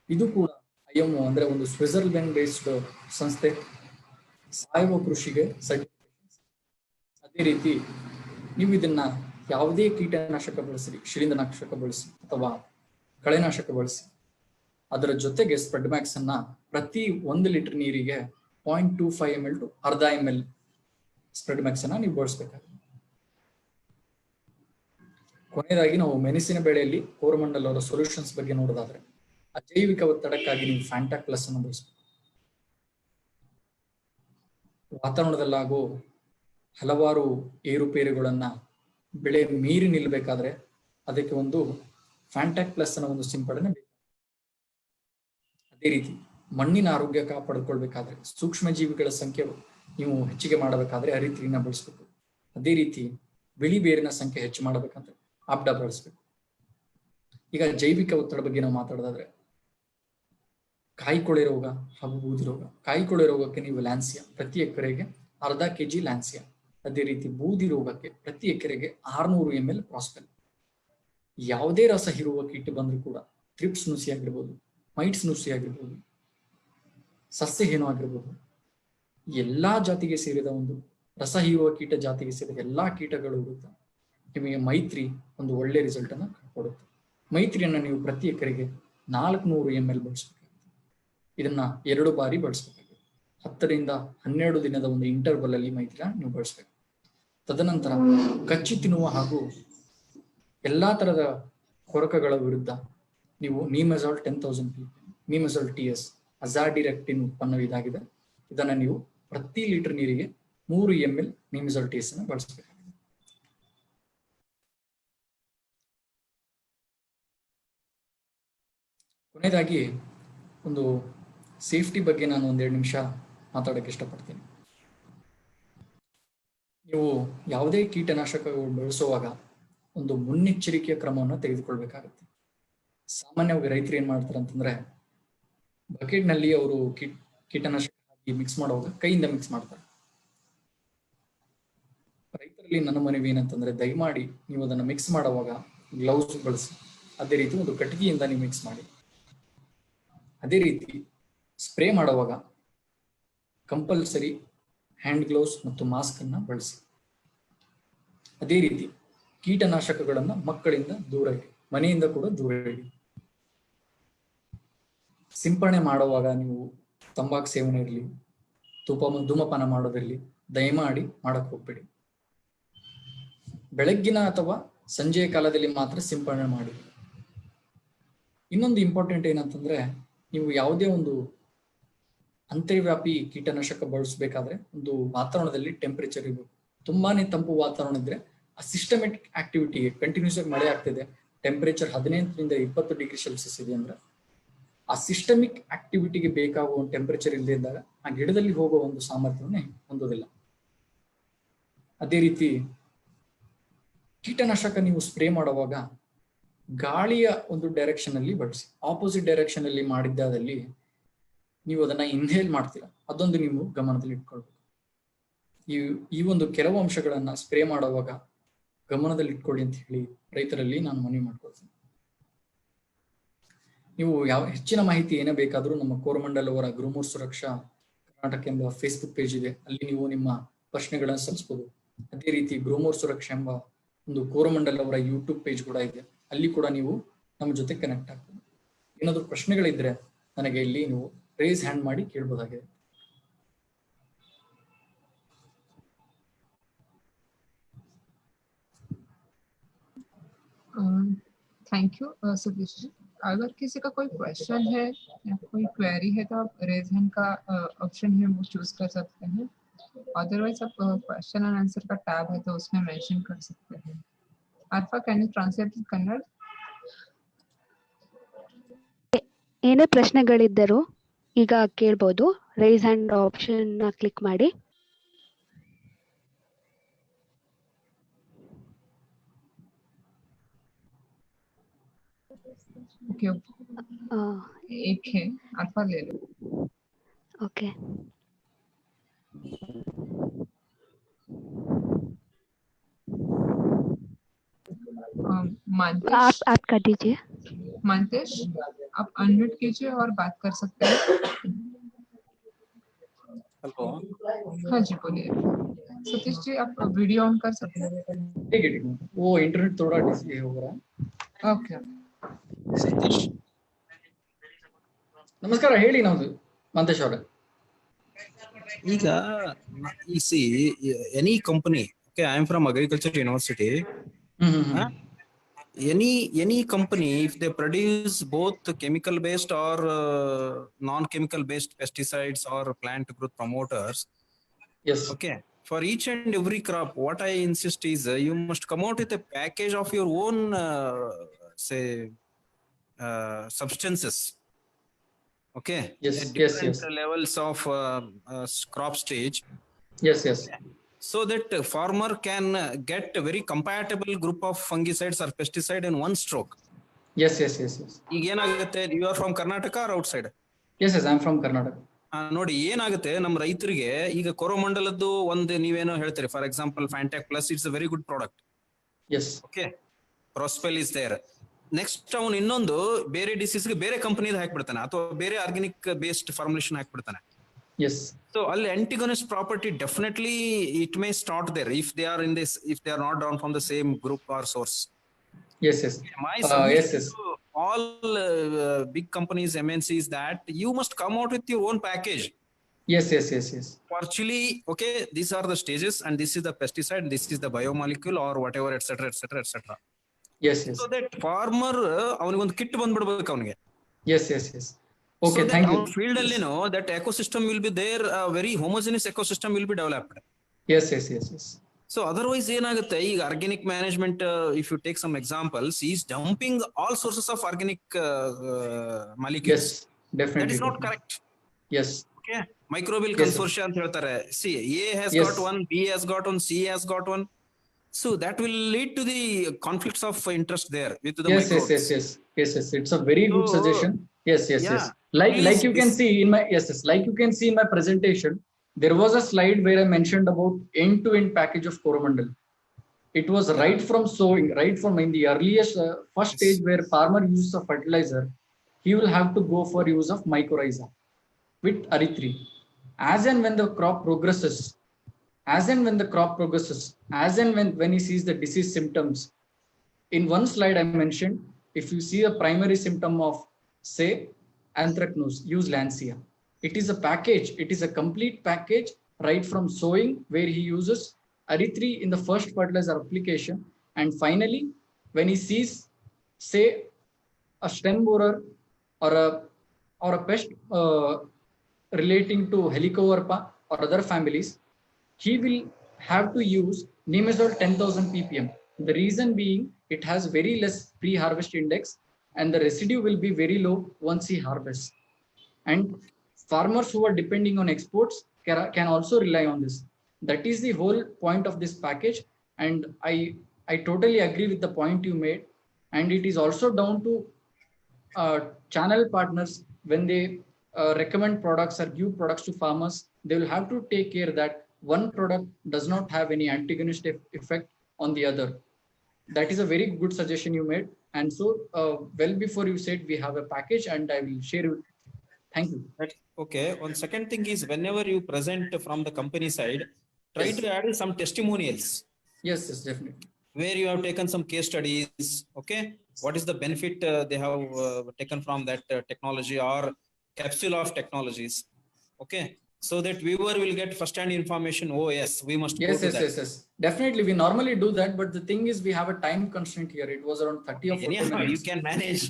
ಇದು ಕೂಡ IMO ಅಂದ್ರೆ ಒಂದು ಸ್ವಿಟ್ಜರ್ಲೆಂಡ್ ಬೇಸ್ಡ್ ಸಂಸ್ಥೆ, ಸಾವಯವ ಕೃಷಿಗೆ ಸರ್ಟಿಫಿಕೇಶನ್. ಅದೇ ರೀತಿ ನೀವು ಇದನ್ನ ಯಾವುದೇ ಕೀಟನಾಶಕ ಬಳಸಿ, ಶಿಲೀಂಧ್ರನಾಶಕ ಬಳಸಿ ಅಥವಾ ಕಳೆನಾಶಕ ಬಳಸಿ, ಅದರ ಜೊತೆಗೆ ಸ್ಪ್ರೆಡ್ ಮ್ಯಾಕ್ಸ್ ಅನ್ನ ಪ್ರತಿ 1 ಲೀಟರ್ ನೀರಿಗೆ 0.25 ml to 0.5 ml spread Max ಅನ್ನ ನೀವು ಬಳಸಬೇಕಾಗುತ್ತೆ. ಕೊನೆಯದಾಗಿ ನಾವು ಮೆಣಸಿನ ಬೆಳೆಯಲ್ಲಿ ಕೋರಮಂಡಲ್ ಅವರ ಸೊಲ್ಯೂಷನ್ಸ್ ಬಗ್ಗೆ ನೋಡೋದಾದ್ರೆ, ಅಜೈವಿಕ ಒತ್ತಡಕ್ಕಾಗಿ ನೀವು ಫ್ಯಾಂಟಾಕ್ ಪ್ಲಸ್ ಅನ್ನು ಬಳಸಬೇಕು. ವಾತಾವರಣದಲ್ಲಾಗೋ ಹಲವಾರು ಏರುಪೇರುಗಳನ್ನ ಬೆಳೆ ಮೀರಿ ನಿಲ್ಲಬೇಕಾದ್ರೆ ಅದಕ್ಕೆ ಒಂದು ಫ್ಯಾಂಟಾಕ್ ಪ್ಲಸ್ ಅನ್ನ ಒಂದು ಸಿಂಪಡಣೆ ಬೇಕು. ಅದೇ ರೀತಿ ಮಣ್ಣಿನ ಆರೋಗ್ಯ ಕಾಪಾಡಿಕೊಳ್ಬೇಕಾದ್ರೆ, ಸೂಕ್ಷ್ಮ ಜೀವಿಗಳ ಸಂಖ್ಯೆ ನೀವು ಹೆಚ್ಚಿಗೆ ಮಾಡಬೇಕಾದ್ರೆ ಅರಿತ್ರಿನ ಬಳಸಬೇಕು. ಅದೇ ರೀತಿ ಬಿಳಿ ಬೇರಿನ ಸಂಖ್ಯೆ ಹೆಚ್ಚು ಮಾಡಬೇಕಂದ್ರೆ ಆಪ್ಡಾ ಬಳಸಬೇಕು. ಈಗ ಜೈವಿಕ ಒತ್ತಡ ಬಗ್ಗೆ ನಾವು ಮಾತಾಡೋದಾದ್ರೆ, ಕಾಯಿ ಕೊಳೆ ರೋಗ ಹಾಗೂ ಬೂದಿ ರೋಗ. ಕಾಯಿ ಕೊಳೆ ರೋಗಕ್ಕೆ ನೀವು ಲ್ಯಾನ್ಸಿಯಾ ಪ್ರತಿ ಎಕರೆಗೆ 0.5 kg ಲ್ಯಾನ್ಸಿಯಾ. ಅದೇ ರೀತಿ ಬೂದಿ ರೋಗಕ್ಕೆ ಪ್ರತಿ ಎಕರೆಗೆ 600 ml ಪ್ರಾಸ್ಪೆಲ್. ಯಾವುದೇ ರಸ ಹೀರುವ ಕೀಟ ಬಂದ್ರೂ ಕೂಡ, ಥ್ರಿಪ್ಸ್ ನುಸಿ ಆಗಿರ್ಬೋದು, ಮೈಟ್ಸ್ ನುಸಿ ಆಗಿರ್ಬೋದು, ಸಸ್ಯಹೀನ ಆಗಿರ್ಬೋದು, ಎಲ್ಲಾ ಜಾತಿಗೆ ಸೇರಿದ ಒಂದು ರಸ ಹೀರುವ ಕೀಟ ಜಾತಿಗೆ ಸೇರಿದ ಎಲ್ಲಾ ಕೀಟಗಳು ಇರುತ್ತೆ. ನಿಮಗೆ ಮೈತ್ರಿ ಒಂದು ಒಳ್ಳೆ ರಿಸಲ್ಟ್ ಅನ್ನ ಕೊಡುತ್ತೆ. ಮೈತ್ರಿಯನ್ನ ನೀವು ಪ್ರತಿ ಎಕರೆಗೆ 400 ml ಬಳಸಬೇಕಾಗುತ್ತೆ. ಇದನ್ನ 2 ಬಾರಿ ಬಳಸಬೇಕಾಗುತ್ತೆ. 10 ರಿಂದ 12 ದಿನದ ಒಂದು ಇಂಟರ್ವಲ್ ಅಲ್ಲಿ ಮೈತ್ರಿನ ನೀವು ಬಳಸಬೇಕು. ತದನಂತರ ಕಚ್ಚಿ ತಿನ್ನುವ ಹಾಗೂ ಎಲ್ಲಾ ತರದ ಕೊರಕಗಳ ವಿರುದ್ಧ ನೀವು ನಿಮೆಜಾಲ್ 10,000 ppm, ನಿಮೆಜಾಲ್ TS, ಅಜಾಡಿರೆಕ್ಟಿನ್ ಉತ್ಪನ್ನ ಇದಾಗಿದೆ. ಇದನ್ನ ನೀವು ಪ್ರತಿ ಲೀಟರ್ ನೀರಿಗೆ 3 ml ನಿಮೆಜಾಲ್ TS ಅನ್ನು ಬಳಸಬೇಕಾಗಿದೆ. ಕೊನೆಯದಾಗಿ ಒಂದು ಸೇಫ್ಟಿ ಬಗ್ಗೆ ನಾನು 1-2 ನಿಮಿಷ ಮಾತಾಡಕ್ಕೆ ಇಷ್ಟಪಡ್ತೀನಿ. ನೀವು ಯಾವುದೇ ಕೀಟನಾಶಕಗಳು ಬಳಸುವಾಗ ಒಂದು ಮುನ್ನೆಚ್ಚರಿಕೆಯ ಕ್ರಮವನ್ನು ತೆಗೆದುಕೊಳ್ಬೇಕಾಗುತ್ತೆ. ಸಾಮಾನ್ಯವಾಗಿ ರೈತರು ಏನ್ ಮಾಡ್ತಾರೆ ಅಂತಂದ್ರೆ, ಬಕೆಟ್ ನಲ್ಲಿ ಅವರು ಕೀಟನಾಶಕ ಮಿಕ್ಸ್ ಮಾಡುವಾಗ ಕೈಯಿಂದ ಮಿಕ್ಸ್ ಮಾಡ್ತಾರೆ. ರೈತರ ಇದರಲ್ಲಿ ನನ್ನ ಮನವಿ ಏನಂತಂದ್ರೆ, ದಯಮಾಡಿ ನೀವು ಅದನ್ನ ಮಿಕ್ಸ್ ಮಾಡುವಾಗ ಗ್ಲೌಸ್ ಬಳಸಿ. ಅದೇ ರೀತಿ ಒಂದು ಕಟ್ಟಿಗೆಯಿಂದ ನೀವು ಮಿಕ್ಸ್ ಮಾಡಿ. ಅದೇ ರೀತಿ ಸ್ಪ್ರೇ ಮಾಡುವಾಗ ಕಂಪಲ್ಸರಿ ಹ್ಯಾಂಡ್ ಗ್ಲೌಸ್ ಮತ್ತು ಮಾಸ್ಕ್ ಅನ್ನ ಬಳಸಿ. ಅದೇ ರೀತಿ ಕೀಟನಾಶಕಗಳನ್ನ ಮಕ್ಕಳಿಂದ ದೂರ ಇಡಿ, ಮನೆಯಿಂದ ಕೂಡ ದೂರ ಇಡಿ. ಸಿಂಪರಣೆ ಮಾಡುವಾಗ ನೀವು ತಂಬಾಕು ಸೇವನೆ ಇರಲಿ, ಧೂಮಪಾನ ಮಾಡೋದಿರಲಿ, ದಯಮಾಡಿ ಮಾಡಕ್ ಹೋಗ್ಬೇಡಿ. ಬೆಳಗ್ಗಿನ ಅಥವಾ ಸಂಜೆಯ ಕಾಲದಲ್ಲಿ ಮಾತ್ರ ಸಿಂಪರಣೆ ಮಾಡಿ. ಇನ್ನೊಂದು ಇಂಪಾರ್ಟೆಂಟ್ ಏನಂತಂದ್ರೆ, ನೀವು ಯಾವುದೇ ಒಂದು ಅಂತರ್ವ್ಯಾಪಿ ಕೀಟನಾಶಕ ಬಳಸಬೇಕಾದ್ರೆ ಒಂದು ವಾತಾವರಣದಲ್ಲಿ ಟೆಂಪರೇಚರ್ ಇರಬೇಕು. ತುಂಬಾನೇ ತಂಪು ವಾತಾವರಣ ಇದ್ರೆ ಆ ಸಿಸ್ಟಮೆಟಿಕ್ ಆಕ್ಟಿವಿಟಿಗೆ ಕಂಟಿನ್ಯೂಸ್ ಆಗಿ ಮಳೆ ಆಗ್ತಿದೆ, ಟೆಂಪರೇಚರ್ 18ರಿಂದ 20 ಡಿಗ್ರಿ ಸೆಲ್ಸಿಯಸ್ ಇದೆ ಅಂದ್ರೆ ಆ ಸಿಸ್ಟಮಿಕ್ ಆಕ್ಟಿವಿಟಿಗೆ ಬೇಕಾಗುವ ಟೆಂಪರೇಚರ್ ಇಲ್ಲದೆ ಇದ್ದಾಗ ಆ ಗಿಡದಲ್ಲಿ ಹೋಗುವ ಒಂದು ಸಾಮರ್ಥ್ಯವನ್ನೇ ಹೊಂದೋದಿಲ್ಲ. ಅದೇ ರೀತಿ ಕೀಟನಾಶಕ ನೀವು ಸ್ಪ್ರೇ ಮಾಡುವಾಗ ಗಾಳಿಯ ಒಂದು ಡೈರೆಕ್ಷನ್ ಅಲ್ಲಿ ಬಳಸಿ. ಆಪೋಸಿಟ್ ಡೈರೆಕ್ಷನ್ ಅಲ್ಲಿ ಮಾಡಿದ್ದಾದಲ್ಲಿ ನೀವು ಅದನ್ನ ಇನ್ಹೇಲ್ ಮಾಡ್ತೀರಾ, ಅದೊಂದು ನೀವು ಗಮನದಲ್ಲಿ ಇಟ್ಕೊಳ್ಬೇಕು. ಈ ಒಂದು ಕೆಲವು ಅಂಶಗಳನ್ನ ಸ್ಪ್ರೇ ಮಾಡುವಾಗ ಗಮನದಲ್ಲಿ ಇಟ್ಕೊಳ್ಳಿ ಅಂತ ಹೇಳಿ ರೈತರಲ್ಲಿ ನಾನು ಮನವಿ ಮಾಡ್ಕೊಳ್ತೀನಿ. ನೀವು ಹೆಚ್ಚಿನ ಮಾಹಿತಿ ಏನೇ ಬೇಕಾದರೂ ನಮ್ಮ ಕೋರಮಂಡಲ್ ಅವರ ಗ್ರೂಮರ್ ಸುರಕ್ಷಾ ಕರ್ನಾಟಕ ಎಂಬ ಫೇಸ್ಬುಕ್ ಪೇಜ್ ಇದೆ, ಅಲ್ಲಿ ನೀವು ನಿಮ್ಮ ಪ್ರಶ್ನೆಗಳನ್ನು ಸಲ್ಲಿಸಬಹುದು. ಅದೇ ರೀತಿ ಗ್ರೂಮರ್ ಸುರಕ್ಷಾ ಎಂಬ ಒಂದು ಕೋರಮಂಡಲ್ ಅವರ ಯೂಟ್ಯೂಬ್ ಪೇಜ್ ಕೂಡ ಇದೆ, ಅಲ್ಲಿ ಕೂಡ ನೀವು ನಮ್ಮ ಜೊತೆ ಕನೆಕ್ಟ್ ಆಗ್ಬೋದು. ಏನಾದರೂ ಪ್ರಶ್ನೆಗಳಿದ್ರೆ ನನಗೆ ಇಲ್ಲಿ ನೀವು ರೇಸ್ ಹ್ಯಾಂಡ್ ಮಾಡಿ ಕೇಳಬಹುದಾಗಿದೆ. Thank you Satish ji. अगर किसी का कोई क्वेश्चन है या कोई क्वेरी है तो आप रेज हैंड का ऑप्शन है वो चूज कर सकते हैं. अदरवाइज आप क्वेश्चन एंड आंसर का टैब है तो उसमें मेंशन कर सकते हैं. Arfa, can you translate in Kannada? ಏನೇ ಪ್ರಶ್ನೆಗಳಿದ್ದರೂ ಈಗ ಕೇಳ್ಬೋದು. ರೈಸ್ ಹ್ಯಾಂಡ್ ಆಪ್ಷನ್ ಕ್ಲಿಕ್ ಮಾಡಿ. ओके, एक है, अर्फा ले लो. ओके, मानतेश, आप कर दीजिए. मानतेश आप अनम्यूट कीजिए और बात कर सकते हैं. हेलो, हाँ जी बोलिए. सतीश जी आप वीडियो ऑन कर सकते हैं. ठीक है, वो इंटरनेट थोड़ा डिले हो रहा है. ओके, सतीश ನಮಸ್ಕಾರ, ಹೇಳಿ. ನಮ್ದು ಮಂತೇಶ್ ಅವರೇ. ಈಗ you see any company, okay, I am from agriculture university. Any company, if they produce both chemical based or non chemical based pesticides or plant growth promoters, Yes. okay, for each and every crop what I insist is you must come out with a package of your own say substances, okay, Yes, at yes, different yes. levels of crop stage, Yes, yes. so that farmer can get a very compatible group of fungicides or pesticide in one stroke. Yes, yes, yes, yes. ಈಗ ಏನಾಗುತ್ತೆ, you are from Karnataka or outside? Yes, yes, I am from Karnataka. ನೋಡಿ ಏನಾಗುತ್ತೆ, ನಮ್ಮ ರೈತರಿಗೆ ಈಗ ಕೋರಮಂಡಲದ್ದು ಒಂದು ನೀವೇನೋ ಹೇಳ್ತೀರಿ, for example Fantac plus, it's a very good product. Yes. Okay, Prospel is there. Next ಅವನು ಇನ್ನೊಂದು ಬೇರೆ ಡಿಸೀಸ್ಗೆ ಬೇರೆ ಕಂಪನಿದು ಹಾಕ್ಬಿಡ್ತಾನೆ ಅಥವಾ ಬೇರೆ ಆರ್ಗ್ಯಾನಿಕ್ ಬೇಸ್ಡ್ ಫಾರ್ಮುಲೇಷನ್ ಹಾಕ್ಬಿಡ್ತಾನೆ. Yes. So ಅಲ್ಲಿ antigonous property definitely it may start there if they are in this, if they are not drawn from the same group or source. Yes, yes. My Yes, suggestion yes. to all big companies, MNCs, that you must come out with your own package. Yes, yes, yes, yes. Virtually, okay, these are the stages and this is the pesticide, this is the biomolecule or whatever, etc., etc., etc. Yes, yes. So that farmer ಅವನಿಗೊಂದು ಕಿಟ್ ಬಂದ್ಬಿಡ್ಬೇಕು ಅವನಿಗೆ. Yes, yes, yes. Okay, so thank you. Field alli no, that ecosystem will be there, a very homogeneous ecosystem will be developed. Yes, yes, yes, yes. So otherwise ಏನಾಗುತ್ತೆ, ಈಗ organic management, if you take some examples, he is dumping all sources of organic molecules. Yes, definitely. That is not definitely. correct. Yes. Okay, microbial Yes, consortia ಅಂತ ಹೇಳ್ತಾರೆ. See, A has Yes. got one, B has got one, C has got one. So that will lead to the conflicts of interest there with the Yes, microbes. yes, yes, yes, yes, yes. It's a very good So, suggestion. Yes, yes, yeah, yes. Like you can see in my, yes, yes, like you can see in my presentation, there was a slide where I mentioned about end-to-end package of Coromandel. It was right from sowing, right from in the earliest first stage where farmer uses of fertilizer, he will have to go for use of mycorrhiza with Aritri. As and when the crop progresses, as and when he sees the disease symptoms, in one slide I mentioned, if you see a primary symptom of, say, anthracnose, use Lancia. It is a package, it is a complete package, right from sowing, where he uses Aritri in the first fertilizer application, and finally, when he sees, say, a stem borer or a pest relating to Helicoverpa or other families, he will have to use Nematode 10,000 ppm. The reason being, it has very less pre-harvest index and the residue will be very low once he harvests. And farmers who are depending on exports can also rely on this. That is the whole point of this package. And I totally agree with the point you made. And it is also down to channel partners when they recommend products or give products to farmers. They will have to take care that one product does not have any antagonistic effect on the other. That is a very good suggestion you made. And so, well before you said, we have a package and I will share it. Thank you. Okay. One second thing is, whenever you present from the company side, try to add some testimonials. Yes, definitely. Where you have taken some case studies. Okay. What is the benefit they have taken from that technology or capsule of technologies? Okay. So that viewer will get first-hand information. Oh yes, we must. Yes. Definitely, we normally do that, but the thing is, we have a time constraint here. It was around 30 or 40 minutes. You can manage.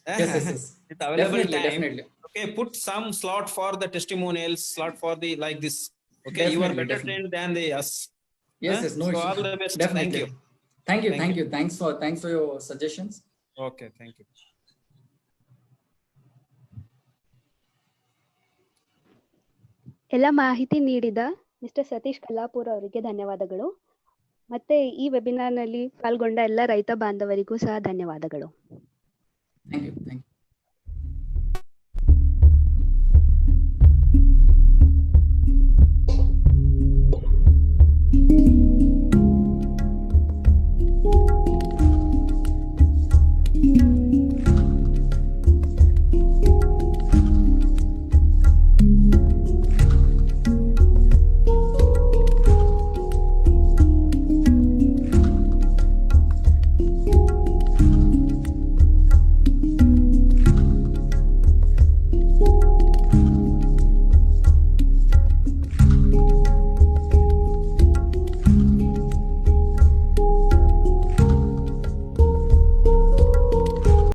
Yes. With available Definitely. Okay, put some slot for the testimonials, slot for the like this. Okay, you are better trained than us. Yes, no issue. All the best. Definitely. Thank you. Thanks for your suggestions. Okay, thank you. ಎಲ್ಲ ಮಾಹಿತಿ ನೀಡಿದ ಮಿಸ್ಟರ್ ಸತೀಶ್ ಕಲ್ಲಾಪುರ್ ಅವರಿಗೆ ಧನ್ಯವಾದಗಳು. ಮತ್ತೆ ಈ ವೆಬಿನಾರ್ನಲ್ಲಿ ಪಾಲ್ಗೊಂಡ ಎಲ್ಲ ರೈತ ಬಾಂಧವರಿಗೂ ಸಹ ಧನ್ಯವಾದಗಳು. Thank you. Thank you.